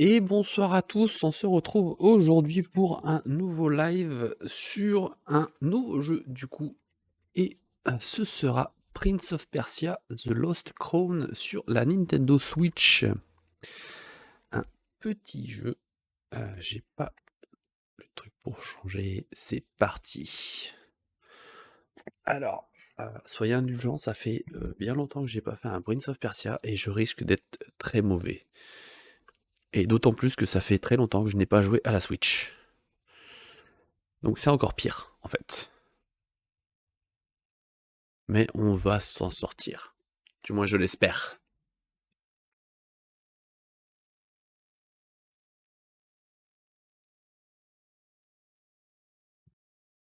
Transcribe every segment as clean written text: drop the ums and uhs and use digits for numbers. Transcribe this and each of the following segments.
Et bonsoir à tous, on se retrouve aujourd'hui pour un nouveau live sur un nouveau jeu du coup. Et ce sera Prince of Persia The Lost Crown sur la Nintendo Switch. Un petit jeu. J'ai pas le truc pour changer. C'est parti. Alors, soyez indulgents, ça fait bien longtemps que j'ai pas fait un Prince of Persia et je risque d'être très mauvais. Et d'autant plus que ça fait très longtemps que je n'ai pas joué à la Switch. Donc c'est encore pire, en fait. Mais on va s'en sortir. Du moins, je l'espère.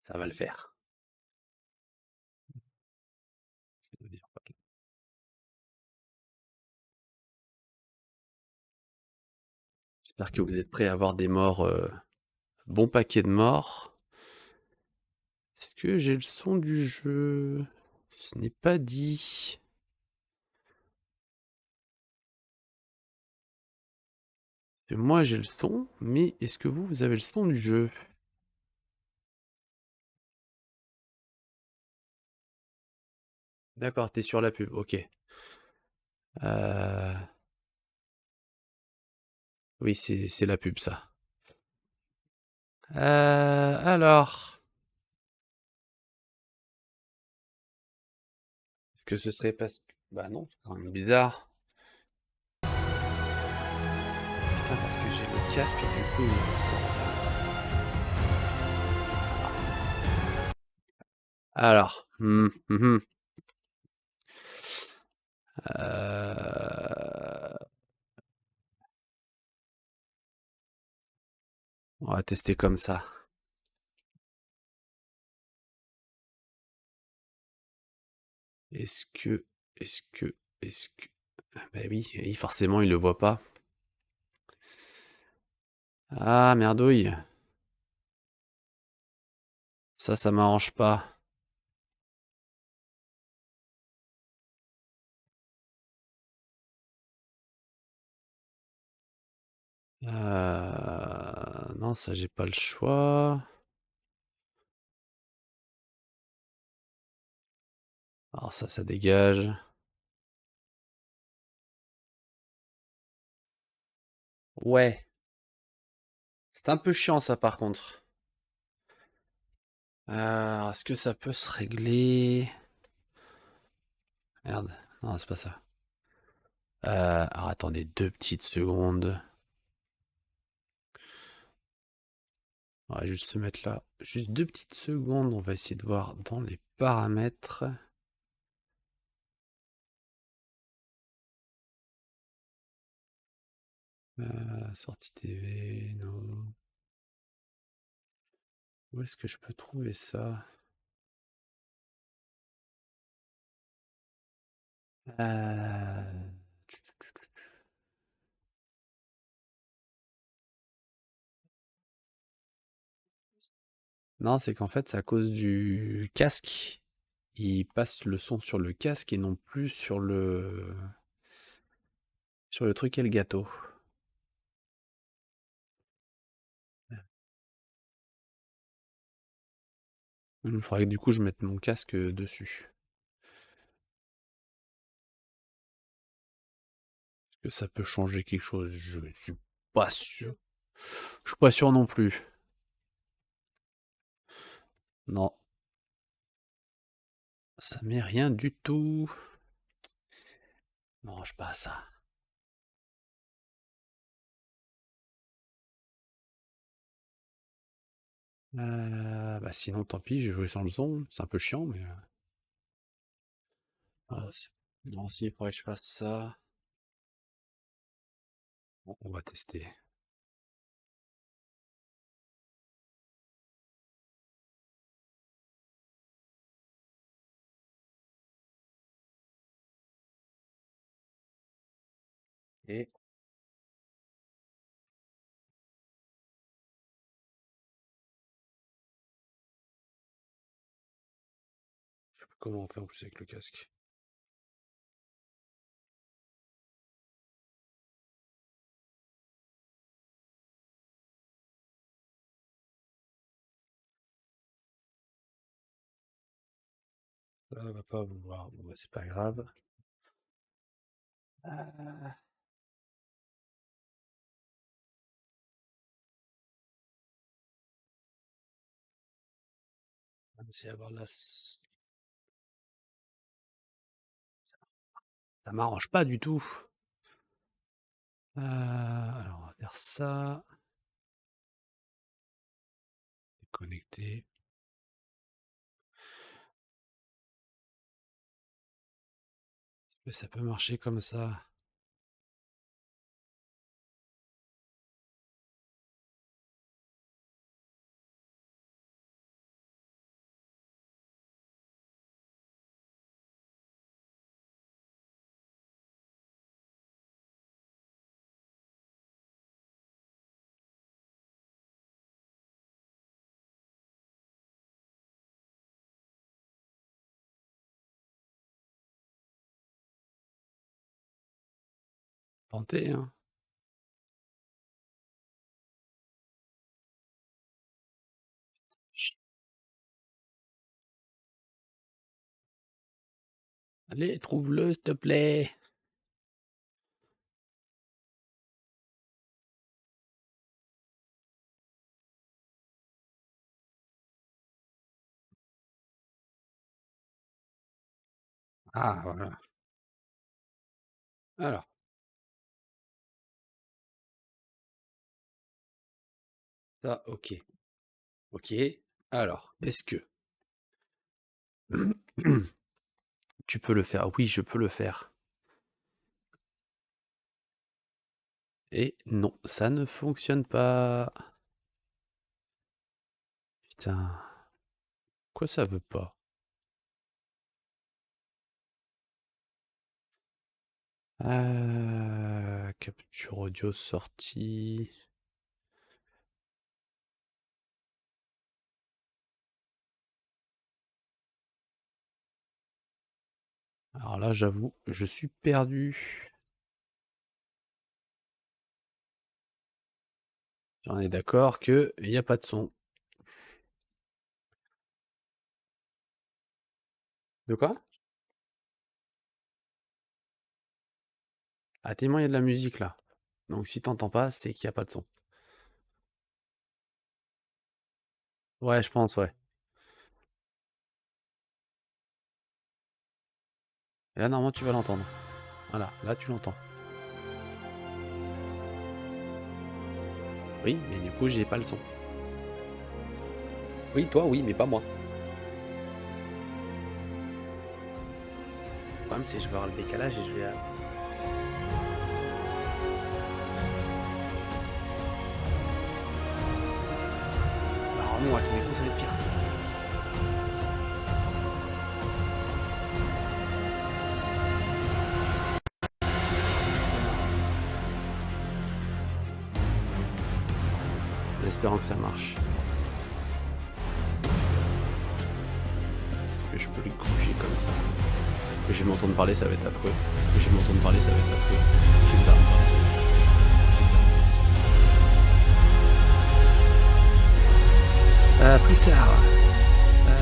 Ça va le faire. Ça veut dire pas. J'espère que vous êtes prêts à avoir des morts. Bon paquet de morts. Est-ce que j'ai le son du jeu? Ce n'est pas dit. Moi, j'ai le son, mais est-ce que vous avez le son du jeu? D'accord, t'es sur la pub, ok. Euh, Oui, c'est la pub, ça. Alors, est-ce que ce serait parce que... Bah non, c'est quand même bizarre. Putain, parce que j'ai le casque, du coup, il me sent... Alors, on va tester comme ça. Est-ce que, est-ce que, est-ce que... Bah oui, forcément, il le voit pas. Ah, merdouille. Ça m'arrange pas. Non, ça, j'ai pas le choix. Alors ça dégage. Ouais. C'est un peu chiant, ça, par contre. Est-ce que ça peut se régler? Merde. Non, c'est pas ça. Alors attendez 2 petites secondes. On va juste se mettre là. Juste 2 petites secondes. On va essayer de voir dans les paramètres. Sortie TV, non. Où est-ce que je peux trouver ça? Euh, Non, c'est qu'en fait, c'est à cause du casque. Il passe le son sur le casque et non plus sur le truc et le gâteau. Il faudrait que du coup je mette mon casque dessus. Est-ce que ça peut changer quelque chose? Je suis pas sûr. Je suis pas sûr non plus. Non, ça met rien du tout. Non, je pas ça. Bah sinon, tant pis, j'ai joué sans le son. C'est un peu chiant, mais. Non, si, il faudrait que je fasse ça. Bon, on va tester. Et je sais pas comment on fait en plus avec le casque. Ça va pas vouloir. Bon, bah, c'est pas grave. Ah, c'est avoir la... Ça m'arrange pas du tout. Alors, on va faire ça. Connecter. Mais ça peut marcher comme ça. Tenter, hein. Allez, trouve-le, s'il te plaît. Ah, voilà. Alors, ça, ok. Ok. Alors, est-ce que tu peux le faire? Oui, je peux le faire. Et non, ça ne fonctionne pas. Putain. Quoi ça veut pas? Capture audio sortie. Alors là, j'avoue, je suis perdu. J'en ai d'accord que il n'y a pas de son. De quoi? Ah, tellement il y a de la musique là. Donc si t'entends pas, c'est qu'il n'y a pas de son. Ouais, je pense, ouais. Et là, normalement, tu vas l'entendre. Voilà, là, tu l'entends. Oui, mais du coup, j'ai pas le son. Oui, toi, oui, mais pas moi. Le problème, c'est que je vais avoir le décalage et je vais... Bah, vraiment, avec le micro, ça va être pire. En espérant que ça marche. Est-ce que je peux le bouger comme ça? Que je vais m'entendre parler, ça va être affreux. Que je vais m'entendre parler, ça va être affreux. C'est ça. C'est ça. Plus tard.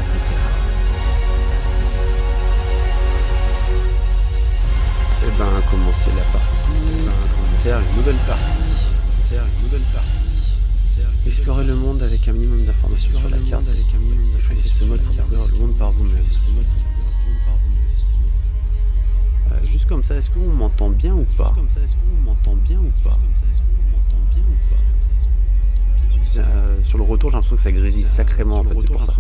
Plus tard. Et ben, commencer la partie. Faire une nouvelle partie. Explorer le monde avec un minimum d'informations sur la carte. Choisissez ce mode pour découvrir le monde par vous-même. Juste comme ça, est-ce qu'on m'entend bien ou pas? Sur le retour, j'ai l'impression que ça grésille sacrément en fait, c'est pour ça.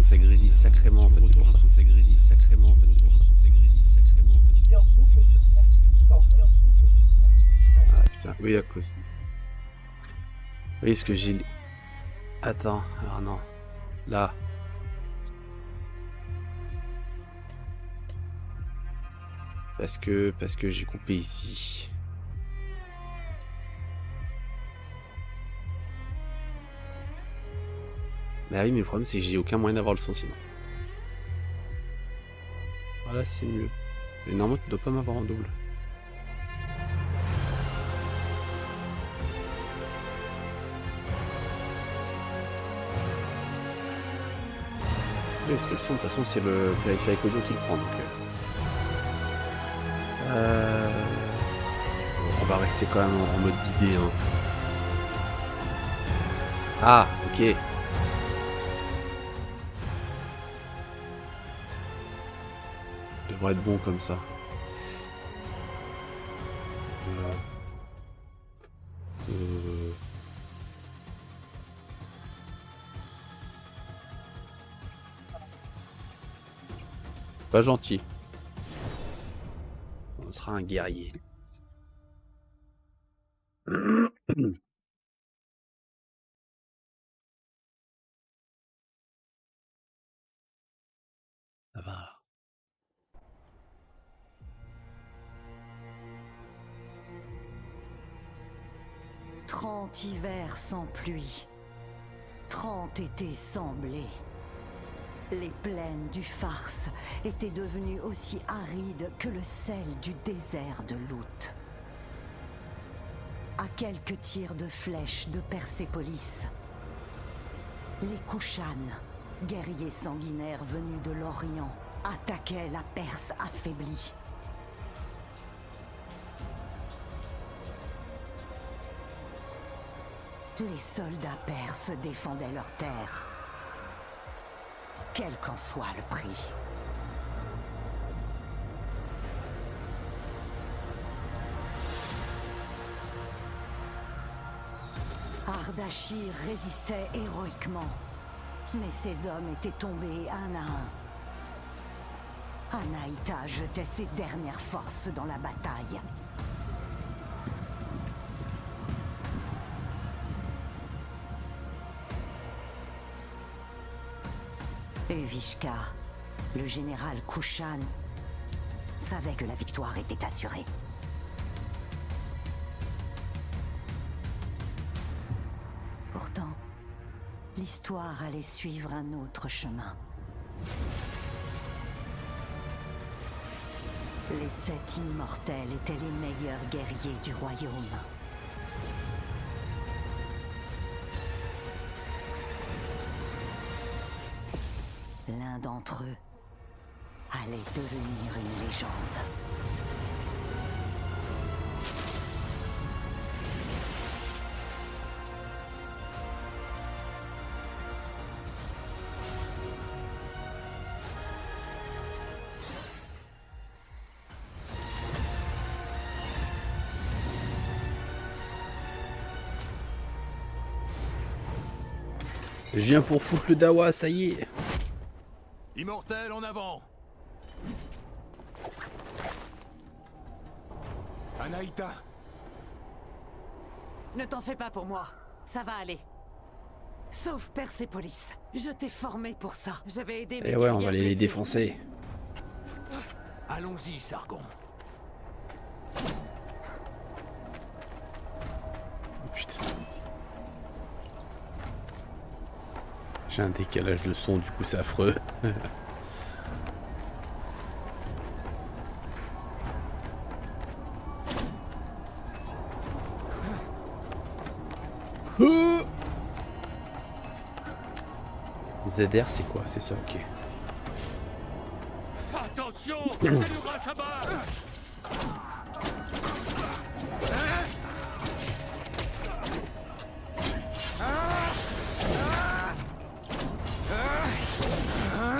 Ah putain, oui à cause. Oui, ce que j'ai... Attends, alors non. Là. Parce que j'ai coupé ici. Bah oui, mais le problème c'est que j'ai aucun moyen d'avoir le son sinon. Voilà, c'est mieux. Mais normalement, tu dois pas m'avoir en double. Oui, parce que le son, de toute façon, c'est le périphérique audio qui le prend. Donc, on va rester quand même en mode guidé. Hein. Ah, ok. Devrait être bon comme ça. Pas gentil. On sera un guerrier. Ça va. 30 hivers sans pluie, 30 étés sans blé. Les plaines du Farce étaient devenues aussi arides que le sel du désert de Lut. À quelques tirs de flèches de Persépolis, les Kushan, guerriers sanguinaires venus de l'Orient, attaquaient la Perse affaiblie. Les soldats perses défendaient leur terre, quel qu'en soit le prix. Ardashir résistait héroïquement, mais ses hommes étaient tombés un à un. Anaïta jetait ses dernières forces dans la bataille. Uvishka, le général Kushan, savait que la victoire était assurée. Pourtant, l'histoire allait suivre un autre chemin. Les 7 immortels étaient les meilleurs guerriers du royaume. L'un d'entre eux allait devenir une légende. Je viens pour foutre le dawa, ça y est. Immortel en avant. Anaïta. Ne t'en fais pas pour moi, ça va aller. Sauf Persépolis, je t'ai formé pour ça. Je vais aider mes Et ouais, on va guerriers aller les blessés. défoncer. Allons-y, Sargon. Oh, putain. J'ai un décalage de son, du coup c'est affreux. ZR c'est quoi? C'est ça, ok. Attention, c'est le Rachabah.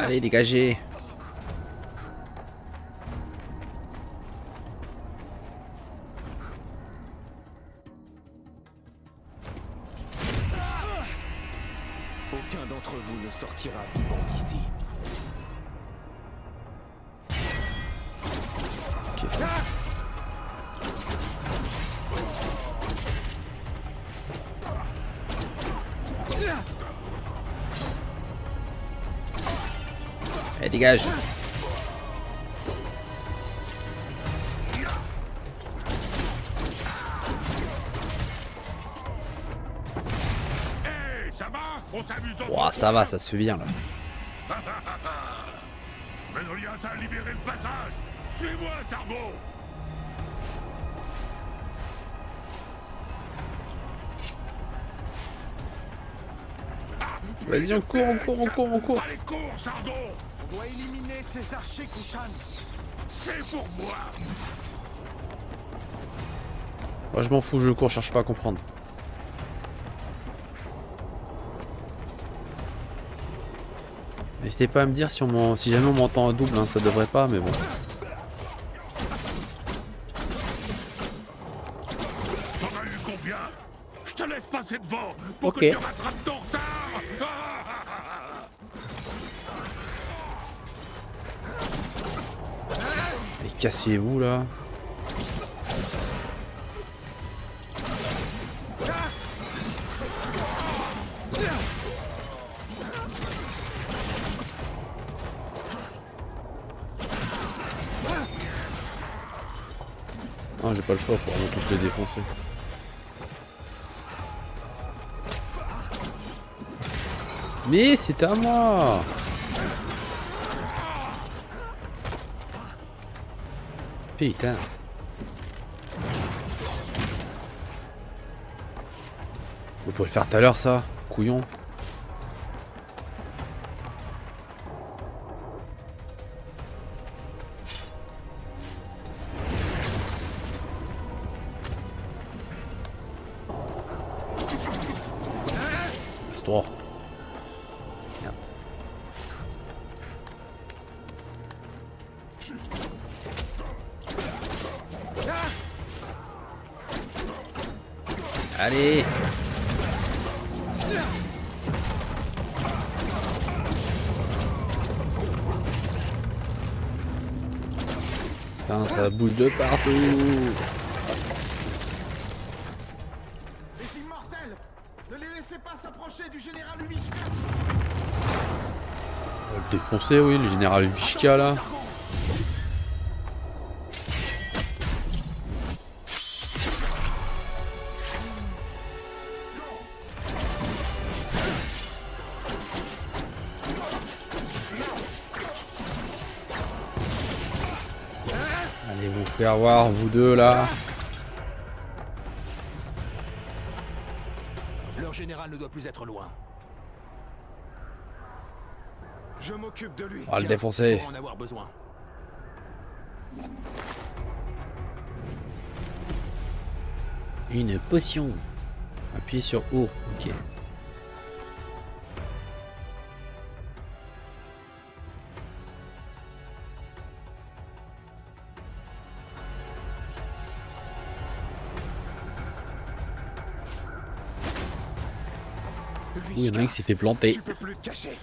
Allez, dégagez. Aucun d'entre vous ne sortira vivant d'ici. Ok. Allez, dégage. Hey, ça va? On s'amuse en Ouah, ça va, ça se fait bien là. Menolias a libéré le passage. Suis-moi, Sargon. Ah, Vas-y, on court, on court, on court, on court. Allez, cours, Sardon. On doit éliminer ces archers Kushan. C'est pour moi. Moi, je m'en fous, je cours, cherche pas à comprendre. N'hésitez pas à me dire si jamais on m'entend en double, hein, ça devrait pas, mais bon. T'en as eu combien? Je te laisse passer devant pour Ok. que tu rattrapes ton retard. Mais cassez-vous là. Non, j'ai pas le choix, faut vraiment tous les défoncer. Mais c'est à moi. Putain. Vous pouvez le faire tout à l'heure ça, couillon. C'est toi. Merde. Allez. Putain, ça bouge de partout. Les immortels, ne les laissez pas s'approcher du général Uishka. On va le défoncer, oui, le général Vishka là. Allez vous faire voir, vous deux là. Leur général ne doit plus être loin. Je m'occupe de lui. On va le Tiens, défoncer. pour en avoir besoin. Une potion. Appuyez sur O, ok. Oui, il y en a un qui s'est fait planter. Tu peux plus te cacher.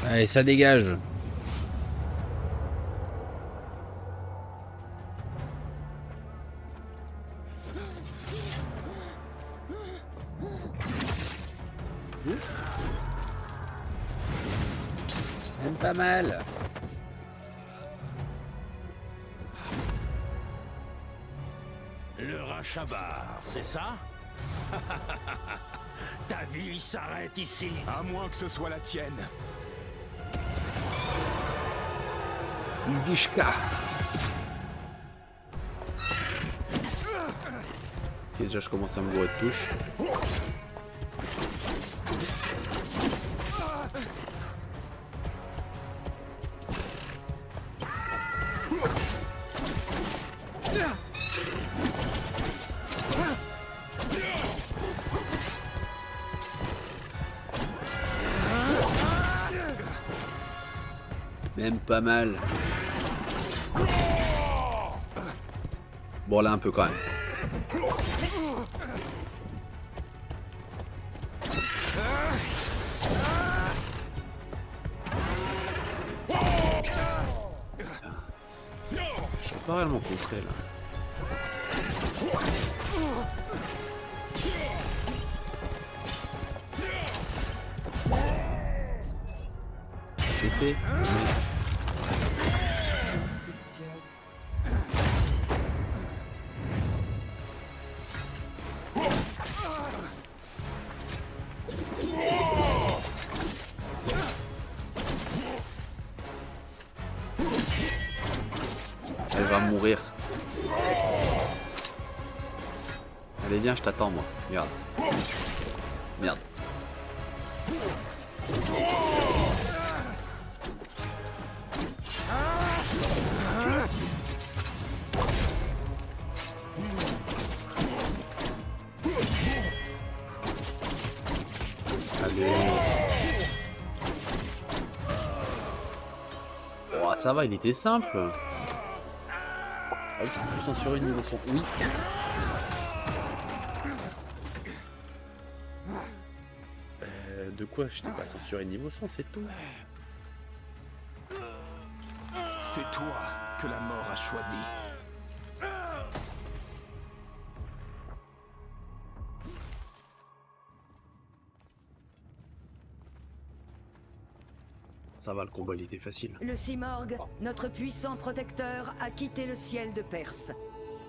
Allez, ça dégage. Même pas mal. Le Rachabar, c'est ça? Ta vie s'arrête ici. À moins que ce soit la tienne. Vishka. Et déjà je commence à me bourrer de touches. Même pas mal. Bon là un peu quand même. Je peux pas réellement contrer là. C'est fait. Elle va mourir. Allez, viens, je t'attends, moi. Regarde. Merde. Allez. Oh, ça va, il était simple. Ah, je peux censurer le niveau son. Oui. De quoi je t'ai pas censuré niveau son, c'est tout. C'est toi que la mort a choisi. Ça va, le combat il était facile. Le Simorgue, notre puissant protecteur, a quitté le ciel de Perse.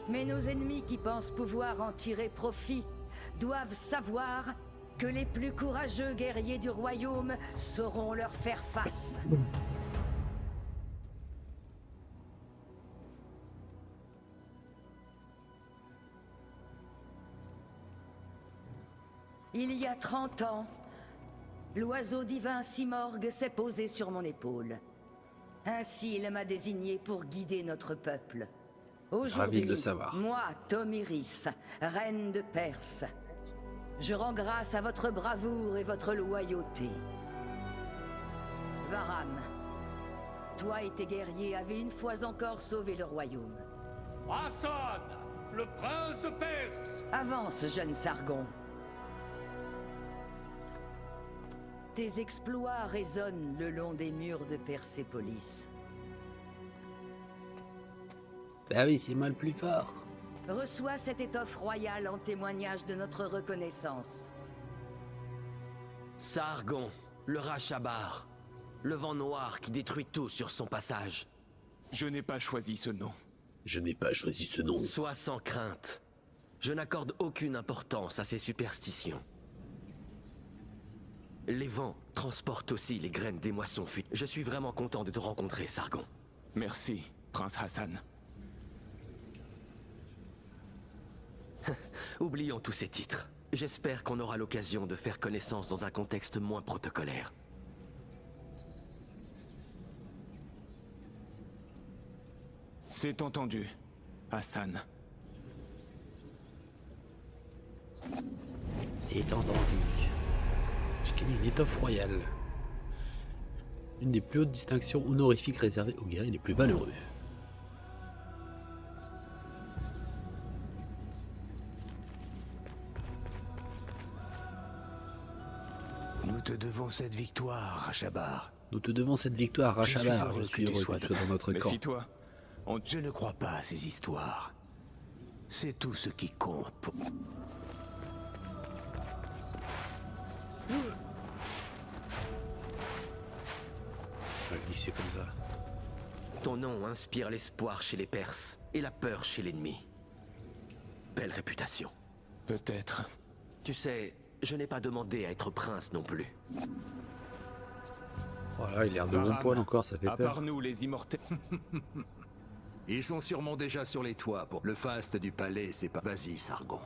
Mais nos ennemis qui pensent pouvoir en tirer profit doivent savoir que les plus courageux guerriers du royaume sauront leur faire face. Il y a 30 ans, l'oiseau divin Simorgue s'est posé sur mon épaule. Ainsi, il m'a désigné pour guider notre peuple. Ravi Aujourd'hui, de le savoir. moi, Tomiris, reine de Perse, je rends grâce à votre bravoure et votre loyauté. Varam, toi et tes guerriers avez une fois encore sauvé le royaume. Hassan, le prince de Perse. Avance, jeune Sargon. Tes exploits résonnent le long des murs de Persépolis. Bah oui, c'est moi le plus fort. Reçois cette étoffe royale en témoignage de notre reconnaissance. Sargon, le Rachabar, le vent noir qui détruit tout sur son passage. Je n'ai pas choisi ce nom. Je n'ai pas choisi ce nom. Sois sans crainte. Je n'accorde aucune importance à ces superstitions. Les vents transportent aussi les graines des moissons futures. Je suis vraiment content de te rencontrer, Sargon. Merci, Prince Hassan. Oublions tous ces titres. J'espère qu'on aura l'occasion de faire connaissance dans un contexte moins protocolaire. C'est entendu, Hassan. Et entendu. J'ai gagné une étoffe royale. Une des plus hautes distinctions honorifiques réservées aux guerriers les plus valeureux. Nous te devons cette victoire, Rachabar. Nous te devons cette victoire, Rachabar. Je suis heureux que tu sois dans notre camp. Méfie-toi. Je ne crois pas à ces histoires. C'est tout ce qui compte pour... Je vais glisser comme ça. Ton nom inspire l'espoir chez les Perses et la peur chez l'ennemi. Belle réputation. Peut-être. Tu sais, je n'ai pas demandé à être prince non plus. Voilà, il a l'air de bon Varam, poil encore, ça fait à peur. part nous, les immortels. Ils sont sûrement déjà sur les toits pour le faste du palais, c'est pas... Vas-y, Sargon.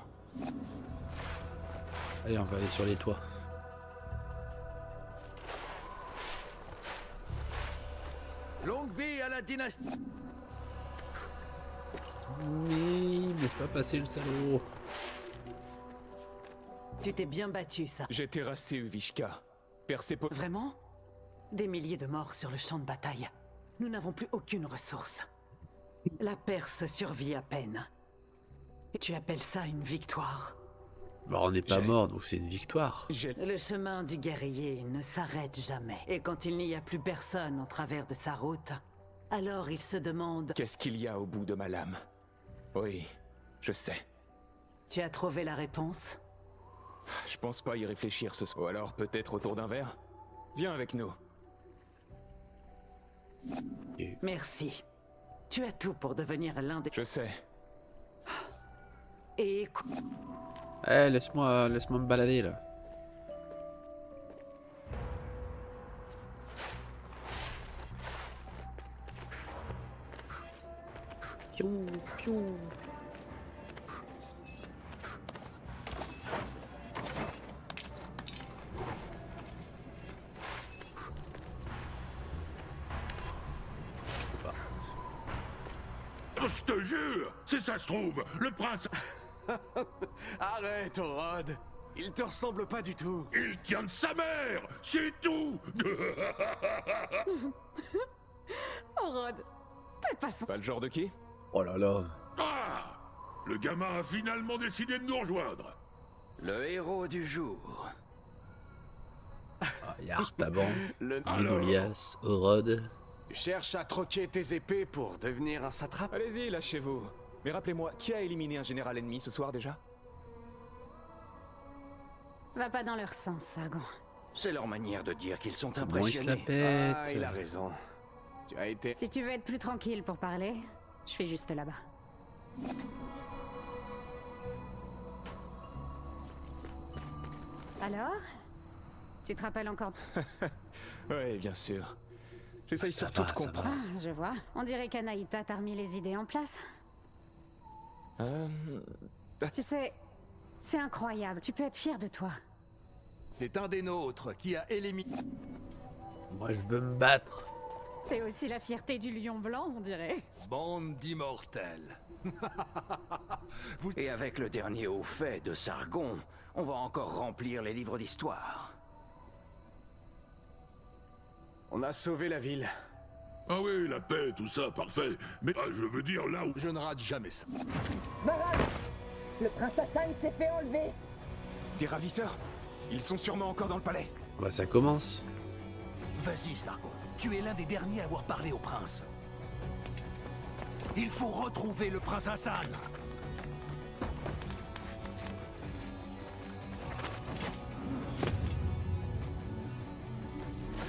Allez, on va aller sur les toits. Longue vie à la dynastie. Oui, laisse pas passer le salaud. Tu t'es bien battu, ça. J'ai terrassé Uvishka. Persépolis. Vraiment? Des milliers de morts sur le champ de bataille. Nous n'avons plus aucune ressource. La Perse survit à peine. Et tu appelles ça une victoire? Bah, on n'est pas mort, donc c'est une victoire. Le chemin du guerrier ne s'arrête jamais. Et quand il n'y a plus personne au travers de sa route, alors il se demande... Qu'est-ce qu'il y a au bout de ma lame? Oui, je sais. Tu as trouvé la réponse? Je pense pas y réfléchir ce soir. Ou alors peut-être autour d'un verre? Viens avec nous. Merci. Tu as tout pour devenir l'un des... Je sais. Et écoute... Eh, laisse-moi me balader, là. Piou, piou. je te jure, si ça se trouve, le prince, Arrête, Orod. Il te ressemble pas du tout. il tient de sa mère, c'est tout. Orod, t'es pas son... Pas le genre de qui? Oh là là. Ah, le gamin a finalement décidé de nous rejoindre. Le héros du jour. Ah, y a Artaban, Le... Médolias, Orod. Tu cherches à troquer tes épées pour devenir un satrape? Allez-y, lâchez-vous. Mais rappelez-moi, qui a éliminé un général ennemi ce soir déjà? Va pas dans leur sens, Sargon. C'est leur manière de dire qu'ils sont Bon, il se la impressionnés. Ah, il a pète. raison. Tu as été... Si tu veux être plus tranquille pour parler, je suis juste là-bas. Alors? Tu te rappelles encore... Ouais, bien sûr. J'essaye Ça surtout va, de ça comprendre. Ah, je vois. On dirait qu'Anaïta t'a remis les idées en place. Tu sais, c'est incroyable. Tu peux être fier de toi. C'est un des nôtres qui a éliminé... Moi, je veux me battre. C'est aussi la fierté du lion blanc, on dirait. Bande d'immortels. Et avec le dernier haut fait de Sargon, on va encore remplir les livres d'histoire. On a sauvé la ville. Ah oui, la paix, tout ça, parfait. Mais je veux dire là où... Je ne rate jamais ça. Le prince Hassan s'est fait enlever. Des ravisseurs? Ils sont sûrement encore dans le palais. Bah, ça commence. Vas-y, Sargon. Tu es l'un des derniers à avoir parlé au prince. Il faut retrouver le prince Hassan.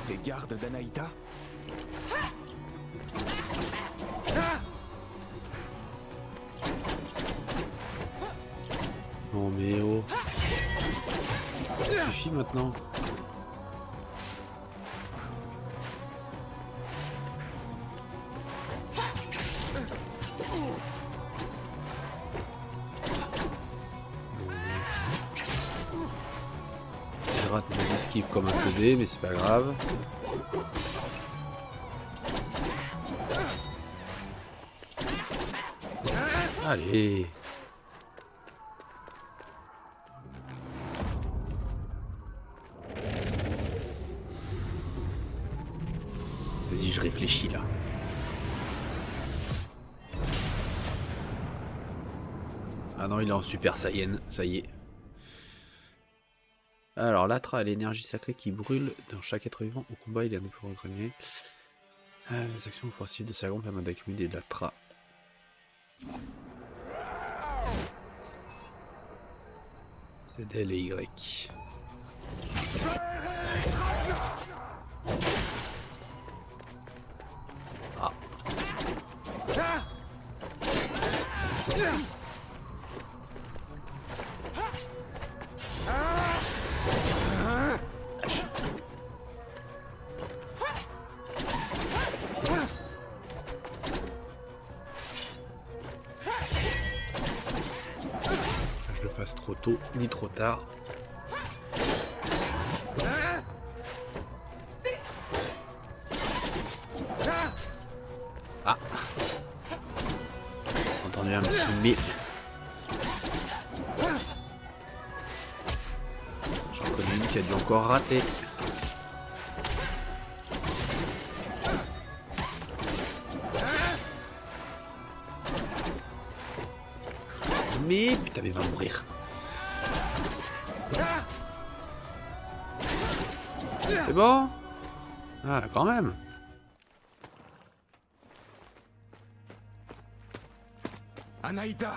Les gardes d'Anaïta? Non mais oh. Ça suffit maintenant. Je rate mon esquive comme un PD, mais c'est pas grave. Allez. Vas-y, je réfléchis là. Ah non, il est en Super Saiyan, ça y est. Alors, l'Atra est l'énergie sacrée qui brûle dans chaque être vivant. Au combat, il est un peu regagné. Les actions offensives de Sargon permettent d'accumuler de l'Atra. C'est L et Y. Ah. Je le fasse trop tôt ni trop tard. Ah, j'ai entendu un petit mais. J'en connais une qui a dû encore rater. Mais putain, mais il va mourir. C'est bon? Ah, quand même. Anaïta!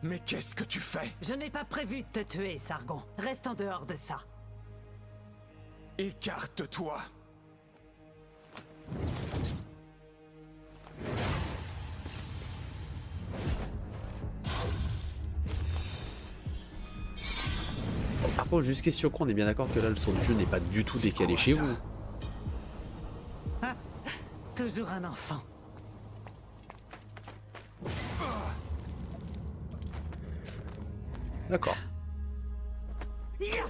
Mais qu'est-ce que tu fais? Je n'ai pas prévu de te tuer, Sargon. Reste en dehors de ça. Écarte-toi! Par contre, juste question con, on est bien d'accord que là, le son du jeu n'est pas du tout décalé chez vous. Toujours un enfant. D'accord. Il n'y a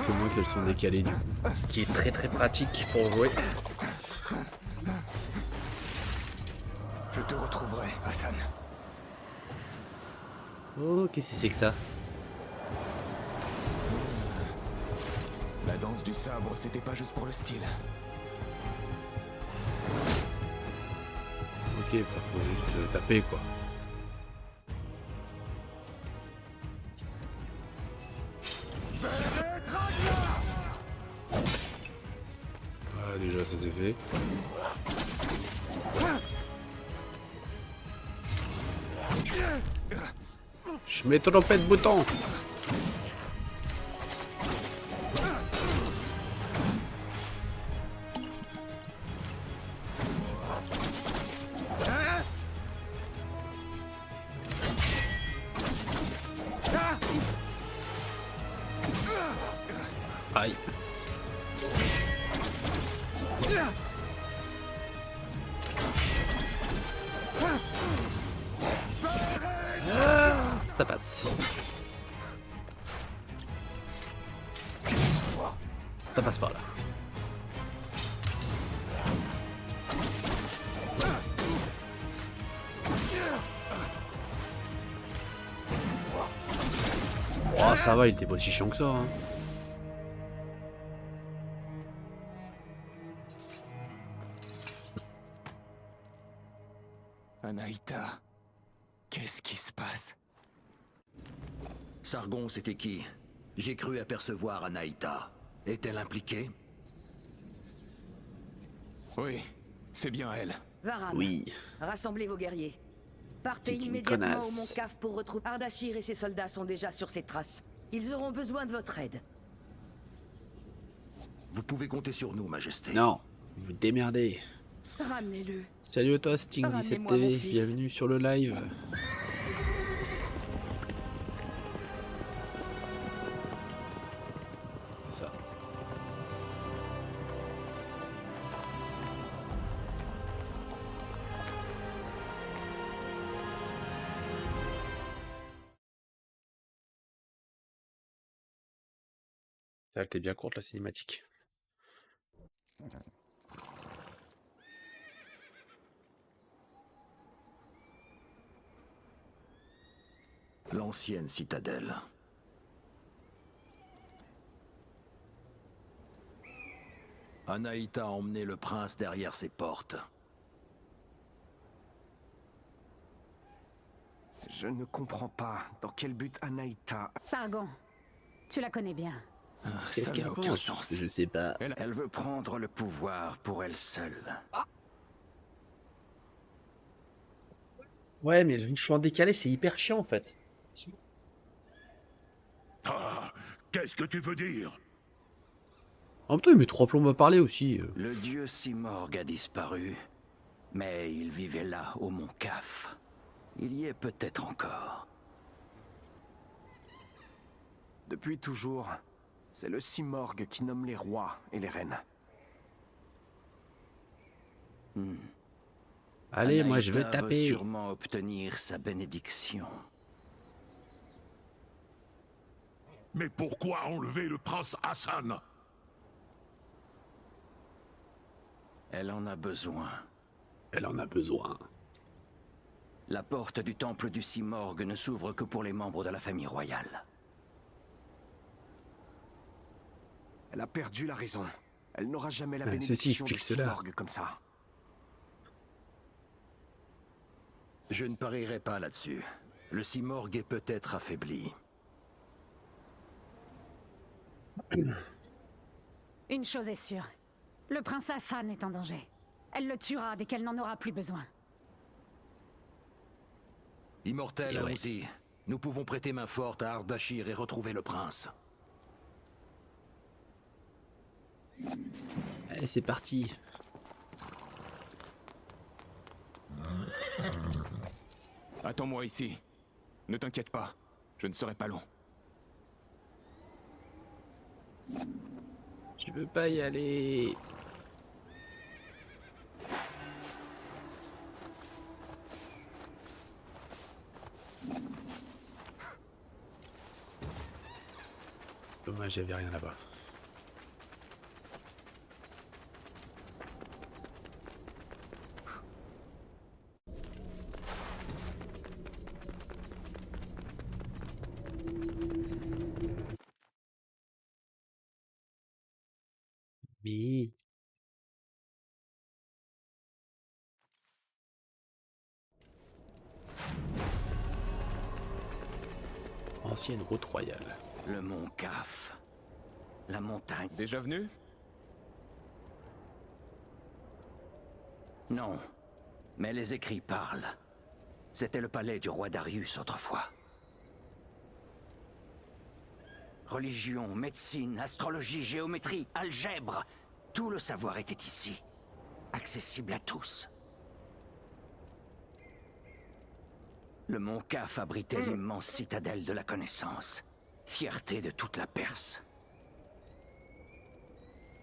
que moi qu'elles sont décalées du coup. Ce qui est très très pratique pour jouer. te retrouverai, Hassan. Oh, qu'est-ce que c'est que ça? La danse du sabre, c'était pas juste pour le style. Ok, bah, faut juste taper quoi. Ah, déjà ça c'est fait. Je m'ai trompé de bouton. Aïe. Ça passe. Ça passe par là. Oh, ça va, il était pas si chiant que ça. Hein. Anaïta, qu'est-ce qui se passe? Sargon, c'était qui? J'ai cru apercevoir Anaïta. Est-elle impliquée? Oui, c'est bien elle. Varan, Oui. rassemblez vos guerriers. Partez C'est une immédiatement au connasse. Mont Caf pour retrouver Ardashir et ses soldats sont déjà sur ses traces. Ils auront besoin de votre aide. Vous pouvez compter sur nous, Majesté. Non, vous démerdez. Ramenez-le. Salut à toi Sting17 Ramenez-moi TV, mon fils. bienvenue sur le live. C'est ça. Elle était bien courte la cinématique. L'ancienne citadelle. Anaïta a emmené le prince derrière ses portes. Je ne comprends pas dans quel but Anaïta... Sargon, tu la connais bien. Qu'est-ce Ça qu'elle n'a aucun pense? sens. Je sais pas. Elle veut prendre le pouvoir pour elle seule. Ouais, mais le choix décalé, c'est hyper chiant en fait. Ah, qu'est-ce que tu veux dire? En même temps, il met 3 plombs à parler aussi. Le dieu Simorg a disparu, mais il vivait là, au Mont Caf. Il y est peut-être encore. Depuis toujours, c'est le Simorg qui nomme les rois et les reines. Allez, moi je veux Anaïta taper. veut sûrement obtenir sa bénédiction. Mais pourquoi enlever le prince Hassan? Elle en a besoin. Elle en a besoin. La porte du temple du Simorg ne s'ouvre que pour les membres de la famille royale. Elle a perdu la raison. Elle n'aura jamais la Ceci bénédiction du explique cela. Simorg comme ça. Je ne parierai pas là-dessus. Le Simorg est peut-être affaibli. Une chose est sûre. Le prince Hassan est en danger. Elle le tuera dès qu'elle n'en aura plus besoin. Immortel, Et ouais. allons-y. Nous pouvons prêter main forte à Ardashir et retrouver le prince. Allez, c'est parti. Attends-moi ici. Ne t'inquiète pas, je ne serai pas long. Je veux pas y aller. Dommage, j'avais rien là-bas. Oui. Ancienne route royale. Le mont Caf. La montagne. Déjà venu? Non. Mais les écrits parlent. C'était le palais du roi Darius autrefois. Religion, médecine, astrologie, géométrie, algèbre. Tout le savoir était ici. Accessible à tous. Le mont Caf abritait l'immense citadelle de la connaissance. Fierté de toute la Perse.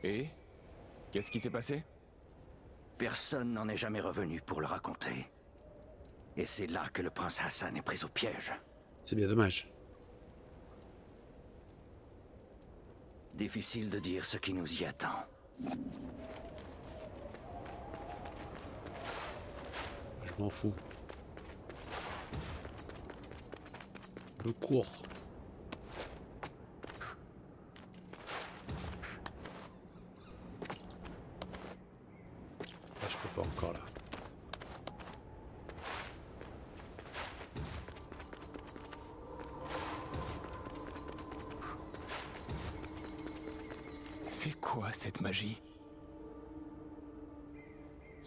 Et? Qu'est-ce qui s'est passé? Personne n'en est jamais revenu pour le raconter. Et c'est là que le prince Hassan est pris au piège. C'est bien dommage. Difficile de dire ce qui nous y attend. Je m'en fous. Le cours. Ah, je peux pas encore là. C'est quoi cette magie?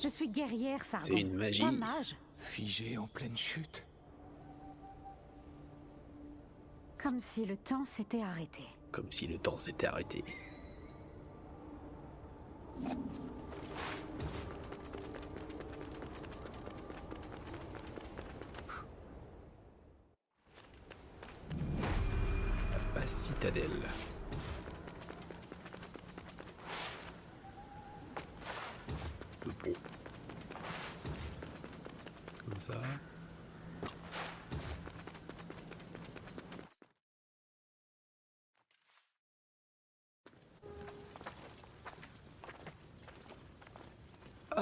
Je suis guerrière, Sargon. C'est une magie. Pas mage. Figé en pleine chute. Comme si le temps s'était arrêté. Comme si le temps s'était arrêté. La basse citadelle. Le pont. Comme ça.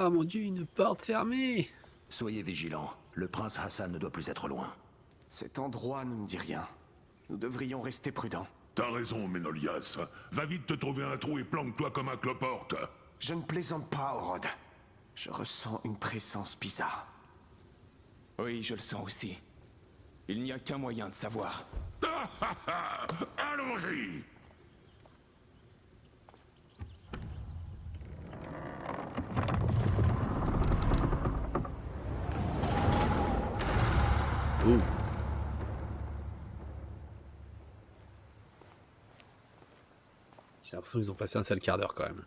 Ah mon dieu, une porte fermée! Soyez vigilants. Le prince Hassan ne doit plus être loin. Cet endroit ne me dit rien. Nous devrions rester prudents. T'as raison, Ménolias. Va vite te trouver un trou et planque-toi comme un cloporte. Je ne plaisante pas, Orod. Je ressens une présence bizarre. Oui, je le sens aussi. Il n'y a qu'un moyen de savoir. Allons-y! Ouh. J'ai l'impression qu'ils ont passé un sale quart d'heure quand même.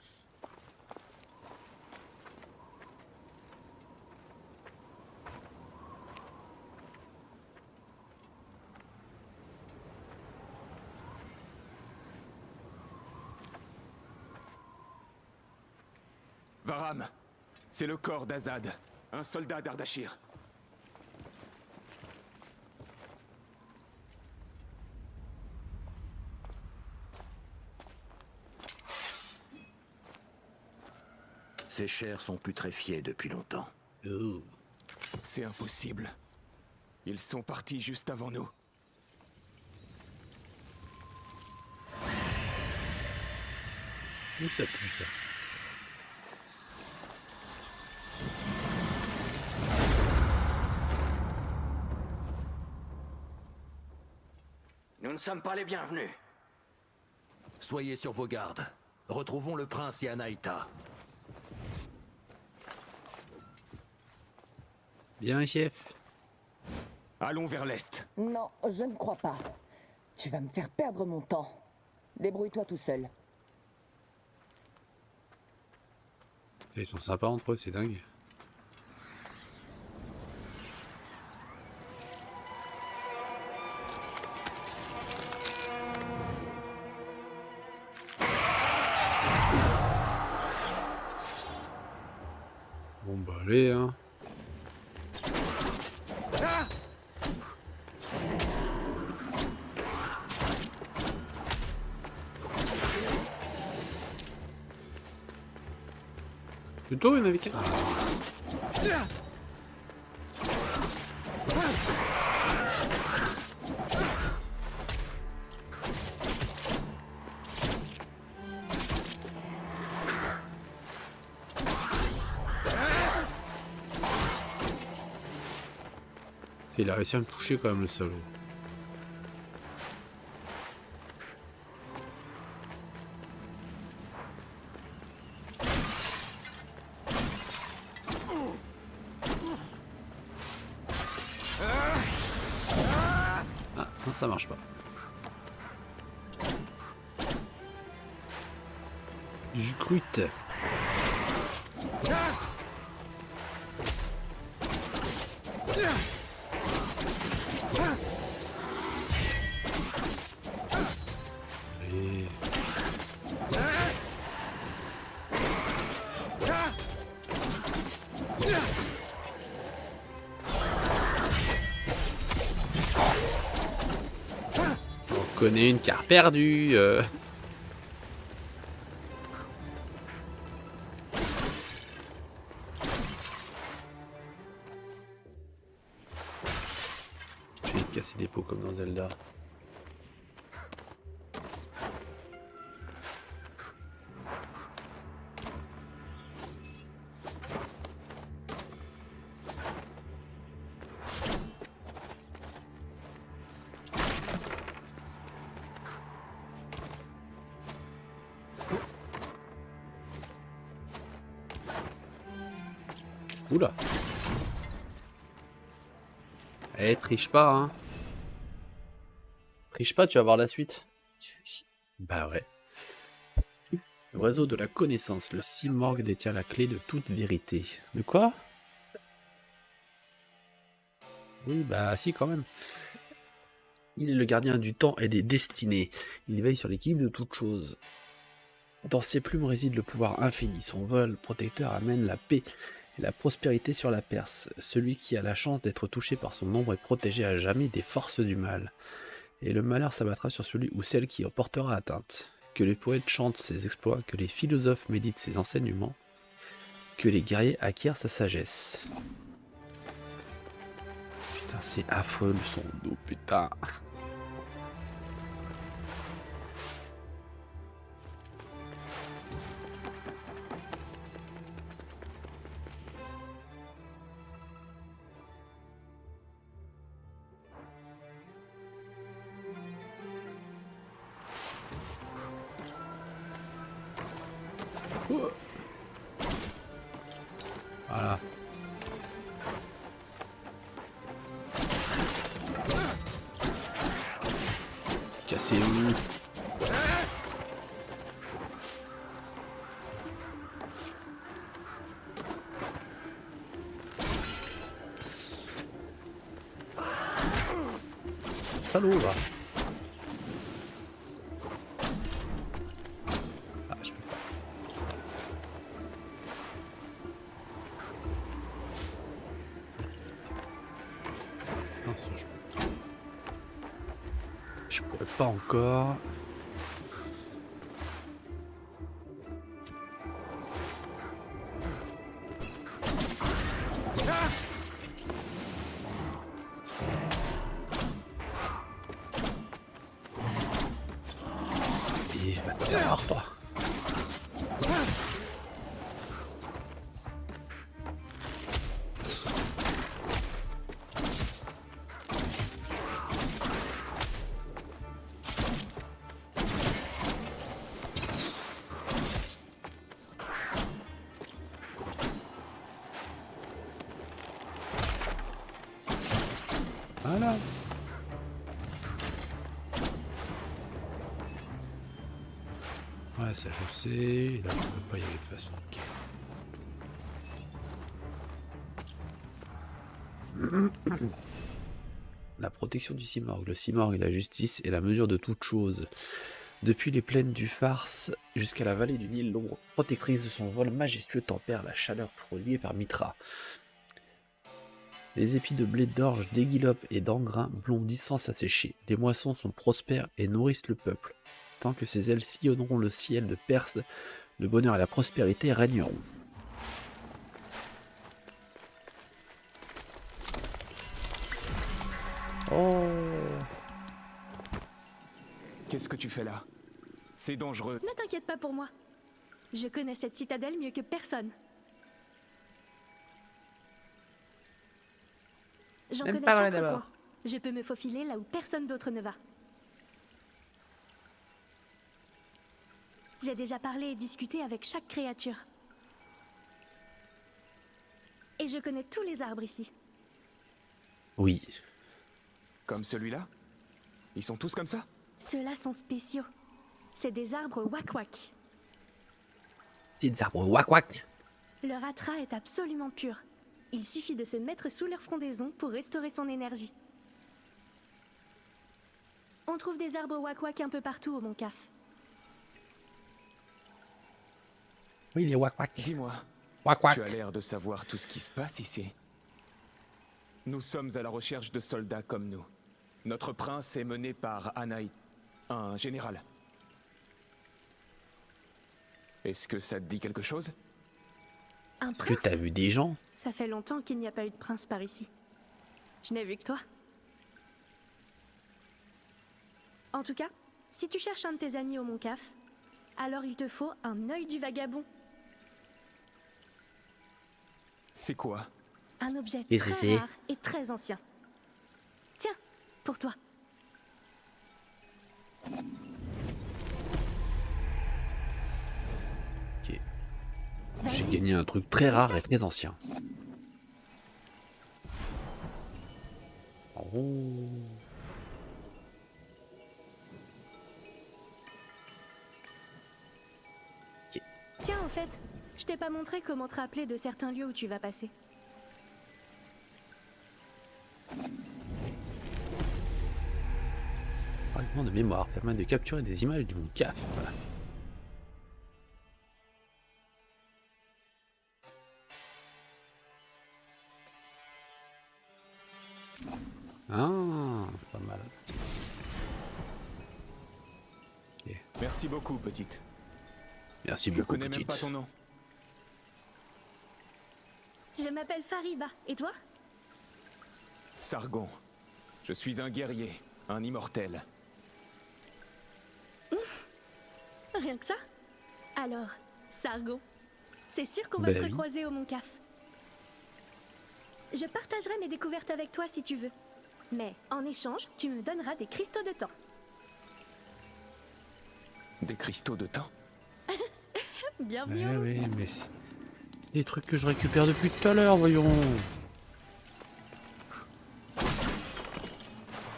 Varam, c'est le corps d'Azad, un soldat d'Ardashir. Ces chairs sont putréfiées depuis longtemps. Ouh. C'est impossible. Ils sont partis juste avant nous. Où ça pue ça? Nous ne sommes pas les bienvenus. Soyez sur vos gardes. Retrouvons le prince et Anaïta. Bien, chef. Allons vers l'est. Non, je ne crois pas. Tu vas me faire perdre mon temps. Débrouille-toi tout seul. Ils sont sympas entre eux, c'est dingue. Bon bah allez hein. Plutôt il y en avait qu'un. Il a réussi à me toucher quand même, le salaud. Ah, non, ça marche pas. J'y cruite. Allez. On connaît une carte perdue. Je vais casser des pots comme dans Zelda. Oula. Eh, triche pas, hein. Triche pas, tu vas voir la suite. Bah ouais. Le réseau de la connaissance, le Simorgue détient la clé de toute vérité. De quoi? Oui, bah si, quand même. Il est le gardien du temps et des destinées. Il veille sur l'équilibre de toutes choses. Dans ses plumes réside le pouvoir infini. Son vol protecteur amène la paix et la prospérité sur la Perse. Celui qui a la chance d'être touché par son ombre est protégé à jamais des forces du mal. Et le malheur s'abattra sur celui ou celle qui en portera atteinte. Que les poètes chantent ses exploits, que les philosophes méditent ses enseignements, que les guerriers acquièrent sa sagesse. Putain, c'est affreux le son d'eau, putain. Voilà. Cassez-vous. Salaud, va. Ah, je peux pas. Non, ça, je pourrais pas encore. Et va te faire voir, toi. Voilà. Ouais, ça je sais. Là, je peux pas y aller de façon. Okay. La protection du Simorgue. Le Simorgue est la justice et la mesure de toute chose. Depuis les plaines du Farce jusqu'à la vallée du Nil, l'ombre protectrice de son vol majestueux tempère la chaleur prodiguée par Mitra. Les épis de blé d'orge, d'aiguilope et d'engrain blondissent sans s'assécher. Les moissons sont prospères et nourrissent le peuple. Tant que ses ailes sillonneront le ciel de Perse, le bonheur et la prospérité régneront. Oh! Qu'est-ce que tu fais là? C'est dangereux. Ne t'inquiète pas pour moi. Je connais cette citadelle mieux que personne. J'en Même connais pas chaque vrai d'abord. recoin. Je peux me faufiler là où personne d'autre ne va. J'ai déjà parlé et discuté avec chaque créature. Et je connais tous les arbres ici. Oui. Comme celui-là? Ils sont tous comme ça? Ceux-là sont spéciaux. C'est des arbres wak-wak. Petits arbres wak-wak. Leur attrait est absolument pur. Il suffit de se mettre sous leur frondaison pour restaurer son énergie. On trouve des arbres wak-wak un peu partout au Mont Caf. Oui, les wak-wak. Dis-moi, Wak-wak. tu as l'air de savoir tout ce qui se passe ici. Nous sommes à la recherche de soldats comme nous. Notre prince est mené par Anaï, un général. Est-ce que ça te dit quelque chose? Un Est-ce que prince? t'as vu des gens? Ça fait longtemps qu'il n'y a pas eu de prince par ici. Je n'ai vu que toi. En tout cas, si tu cherches un de tes amis au Mont Caf, alors il te faut un œil du vagabond. C'est quoi? Un objet Et très c'est rare et très ancien. Tiens, pour toi. Ok. J'ai gagné un truc très rare et très ancien. Oh. Ok. Tiens, au fait, je t'ai pas montré comment te rappeler de certains lieux où tu vas passer. Fragment de mémoire permet de capturer des images du Mont Caf. Ah, pas mal. Ok. Merci beaucoup, petite. Merci Je beaucoup, connais même petite. pas ton nom. Je m'appelle Fariba, et toi? Sargon. Je suis un guerrier, un immortel. Rien que ça? Alors, Sargon, c'est sûr qu'on va Ben se oui. recroiser au Mont Caf. Je partagerai mes découvertes avec toi si tu veux. Mais en échange, tu me donneras des cristaux de temps. Des cristaux de temps? Bienvenue Ouais, au oui, mais c'est des trucs que je récupère depuis tout à l'heure, voyons.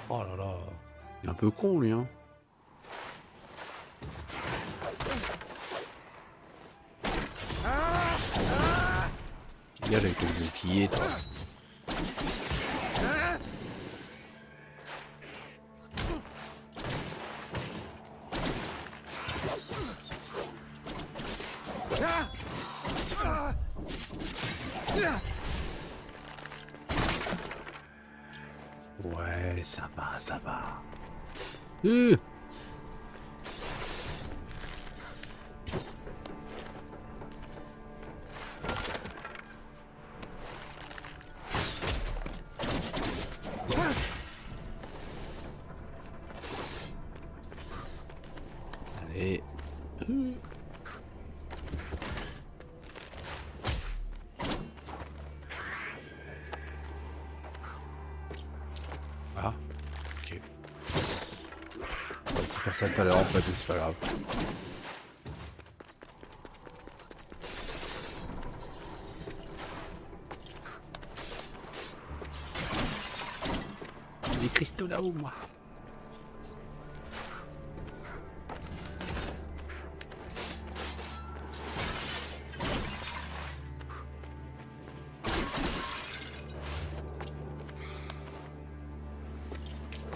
Oh là là, il est un peu con lui, hein. Regarde avec le bouclier, toi. Ouais, ça va, ça va. Allez. Ah, ok. On va faire ça tout à l'heure en fait, mais c'est pas grave. Des cristaux là-haut, moi.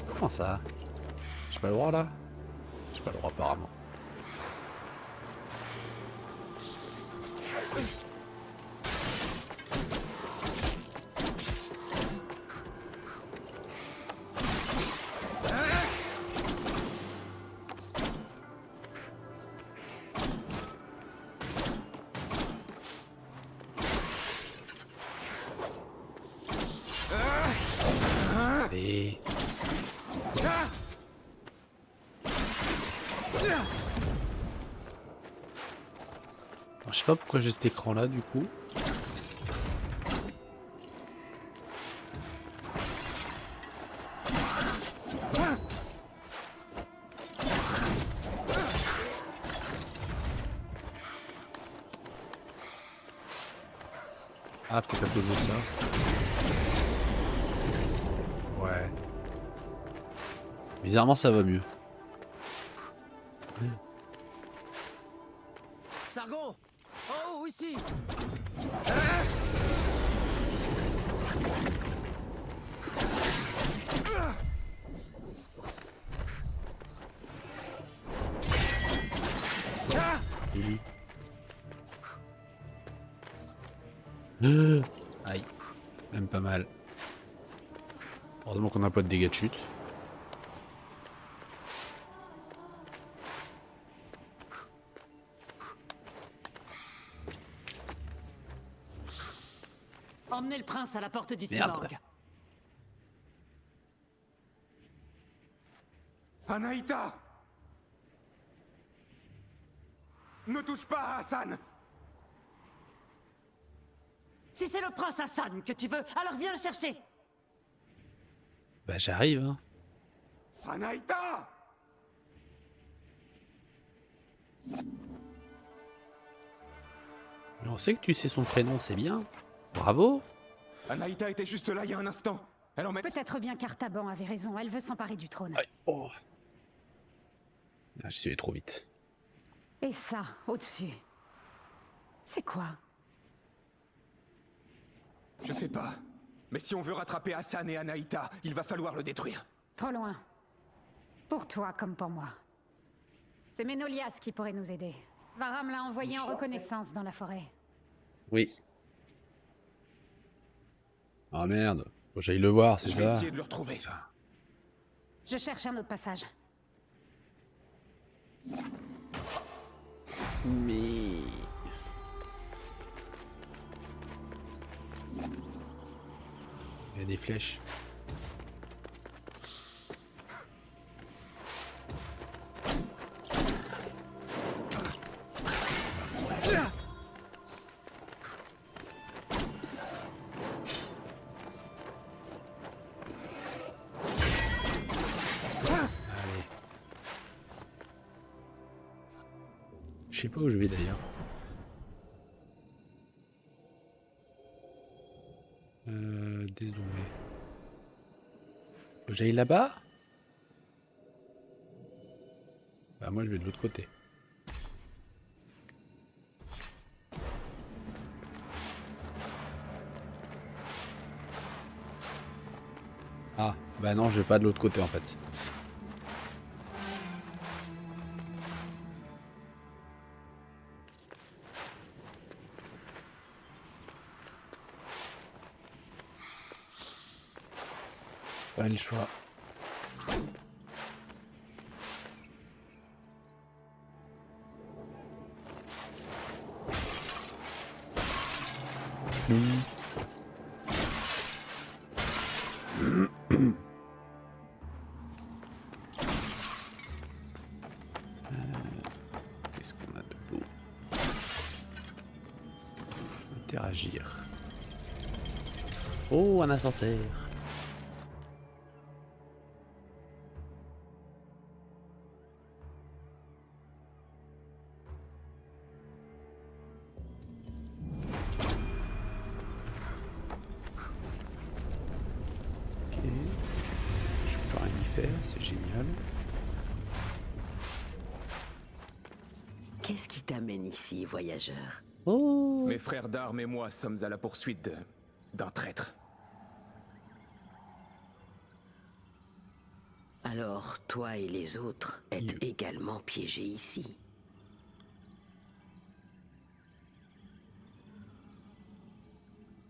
Comment ça? J'ai pas le droit là? J'ai pas le droit apparemment. Allez. Alors, je sais pas pourquoi j'ai cet écran là du coup. Ah, peut-être à cause de ça. Ouais. Bizarrement, ça va mieux. Sargon! Oh, ici! Aïe. Même pas mal. Heureusement qu'on n'a pas de dégâts de chute. Emmenez le prince à la porte du Merde. Simorgue. Anaïta! Ne touche pas à Hassan! Si c'est le prince Hassan que tu veux, alors viens le chercher. Bah j'arrive, hein. Anaïta! Mais on sait que tu sais son prénom, c'est bien. Bravo. Anaïta était juste là il y a un instant. Elle en met... Peut-être bien qu'Artaban avait raison, elle veut s'emparer du trône. Aïe. Oh. Ah, je suis allé trop vite. Et ça, au-dessus. C'est quoi? Je sais pas. Mais si on veut rattraper Hassan et Anaïta, il va falloir le détruire. Trop loin. Pour toi comme pour moi. C'est Ménolias qui pourrait nous aider. Varam l'a envoyé en reconnaissance dans la forêt. Oui. Ah merde. Faut que j'aille le voir, c'est Je vais ça? essayer de le retrouver. Je cherche un autre passage. Mais... Il y a des flèches. Allez. Je sais pas où je vais d'ailleurs. Désolé. Faut que j'aille là-bas? Bah moi je vais de l'autre côté. Ah, bah non, je vais pas de l'autre côté en fait. Pas le choix. Qu'est-ce qu'on a de beau? Interagir. Oh, un ascenseur. C'est génial. Qu'est-ce qui t'amène ici, voyageur? Oh. Mes frères d'armes et moi sommes à la poursuite d'un traître. Alors, toi et les autres êtes également piégés ici.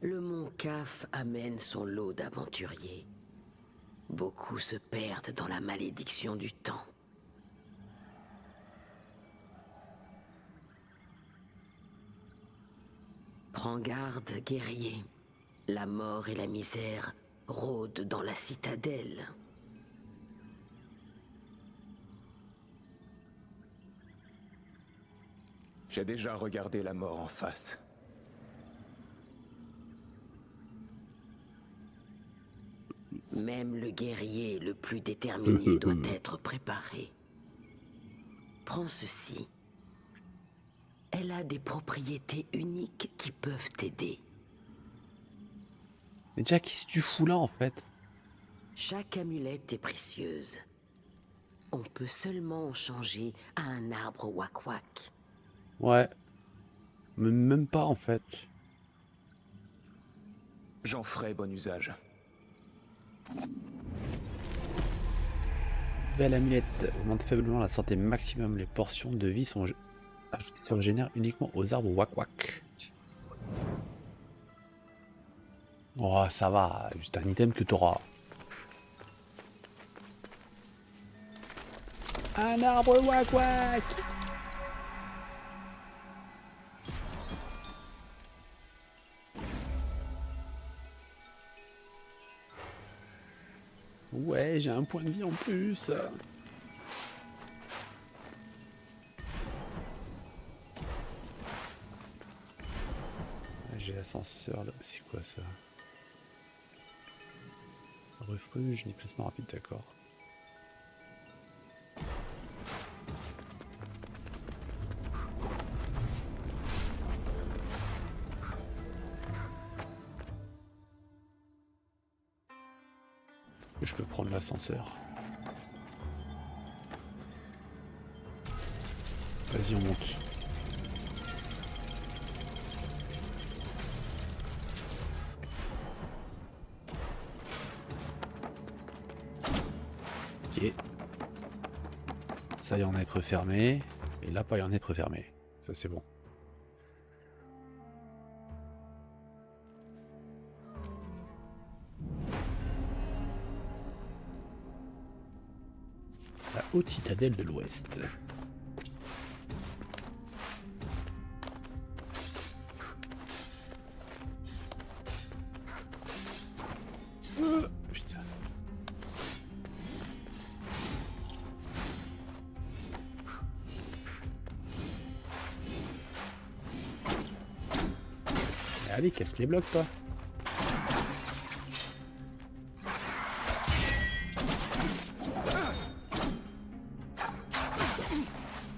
Le mont Caf amène son lot d'aventuriers. Beaucoup se perdent dans la malédiction du temps. Prends garde, guerrier. La mort et la misère rôdent dans la citadelle. J'ai déjà regardé la mort en face. Même le guerrier le plus déterminé doit être préparé. Prends ceci. Elle a des propriétés uniques qui peuvent t'aider. Mais déjà, qu'est-ce que tu fous là en fait? Chaque amulette est précieuse. On peut seulement en changer à un arbre wak-wak. Ouais. Mais même pas en fait. J'en ferai bon usage. Belle amulette. Augmente faiblement la santé maximum. Les portions de vie sont ajoutées sur le génère uniquement aux arbres wak-wak. Oh, ça va. Juste un item que t'auras. Un arbre wak-wak. Ouais, j'ai un point de vie en plus. J'ai l'ascenseur là. C'est quoi ça? Refuge, déplacement rapide, d'accord. Je peux prendre l'ascenseur. Vas-y, on monte. Ok. Ça y en être fermé. Et là, pas y en être fermé. Ça, c'est bon. La haute citadelle de l'Ouest. Putain. Allez, casse les blocs, toi.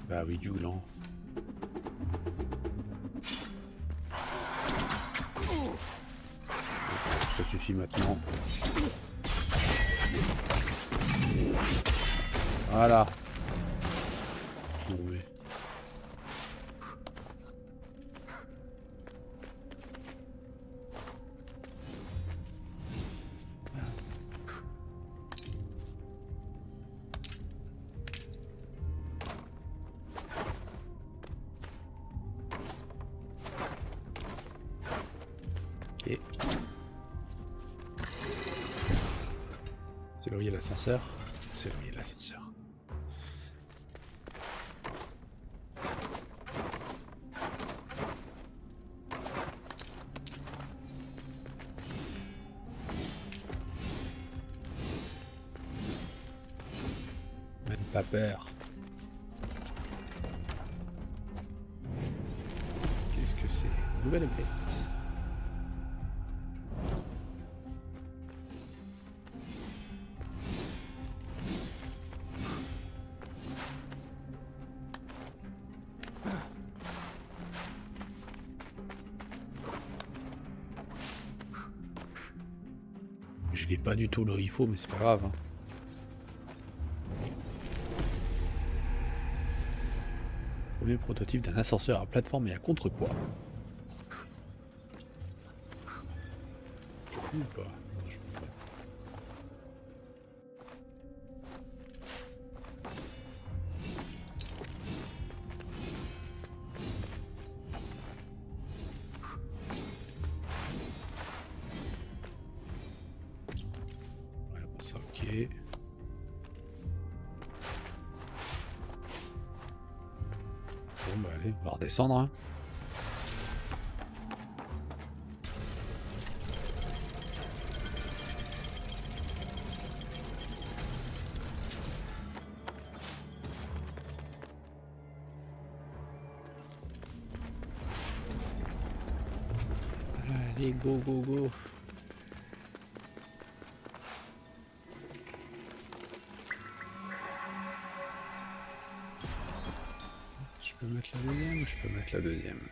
Bah oui, du gland. Ça suffit maintenant. Voilà. Bon, mais... Ok. C'est là où il y a l'ascenseur. C'est là où il y a l'ascenseur. Même pas peur. Qu'est-ce que c'est? Nouvelle bête. Je vais pas du tout là où il faut, mais c'est pas grave. Hein. Premier prototype d'un ascenseur à plateforme et à contrepoids. Je peux ou pas? Non, je peux pas. Ouais, bon, ça, ok. Bon bah allez, on va redescendre. Hein. Allez, go, go, go. Je peux mettre la deuxième? Je peux mettre la deuxième.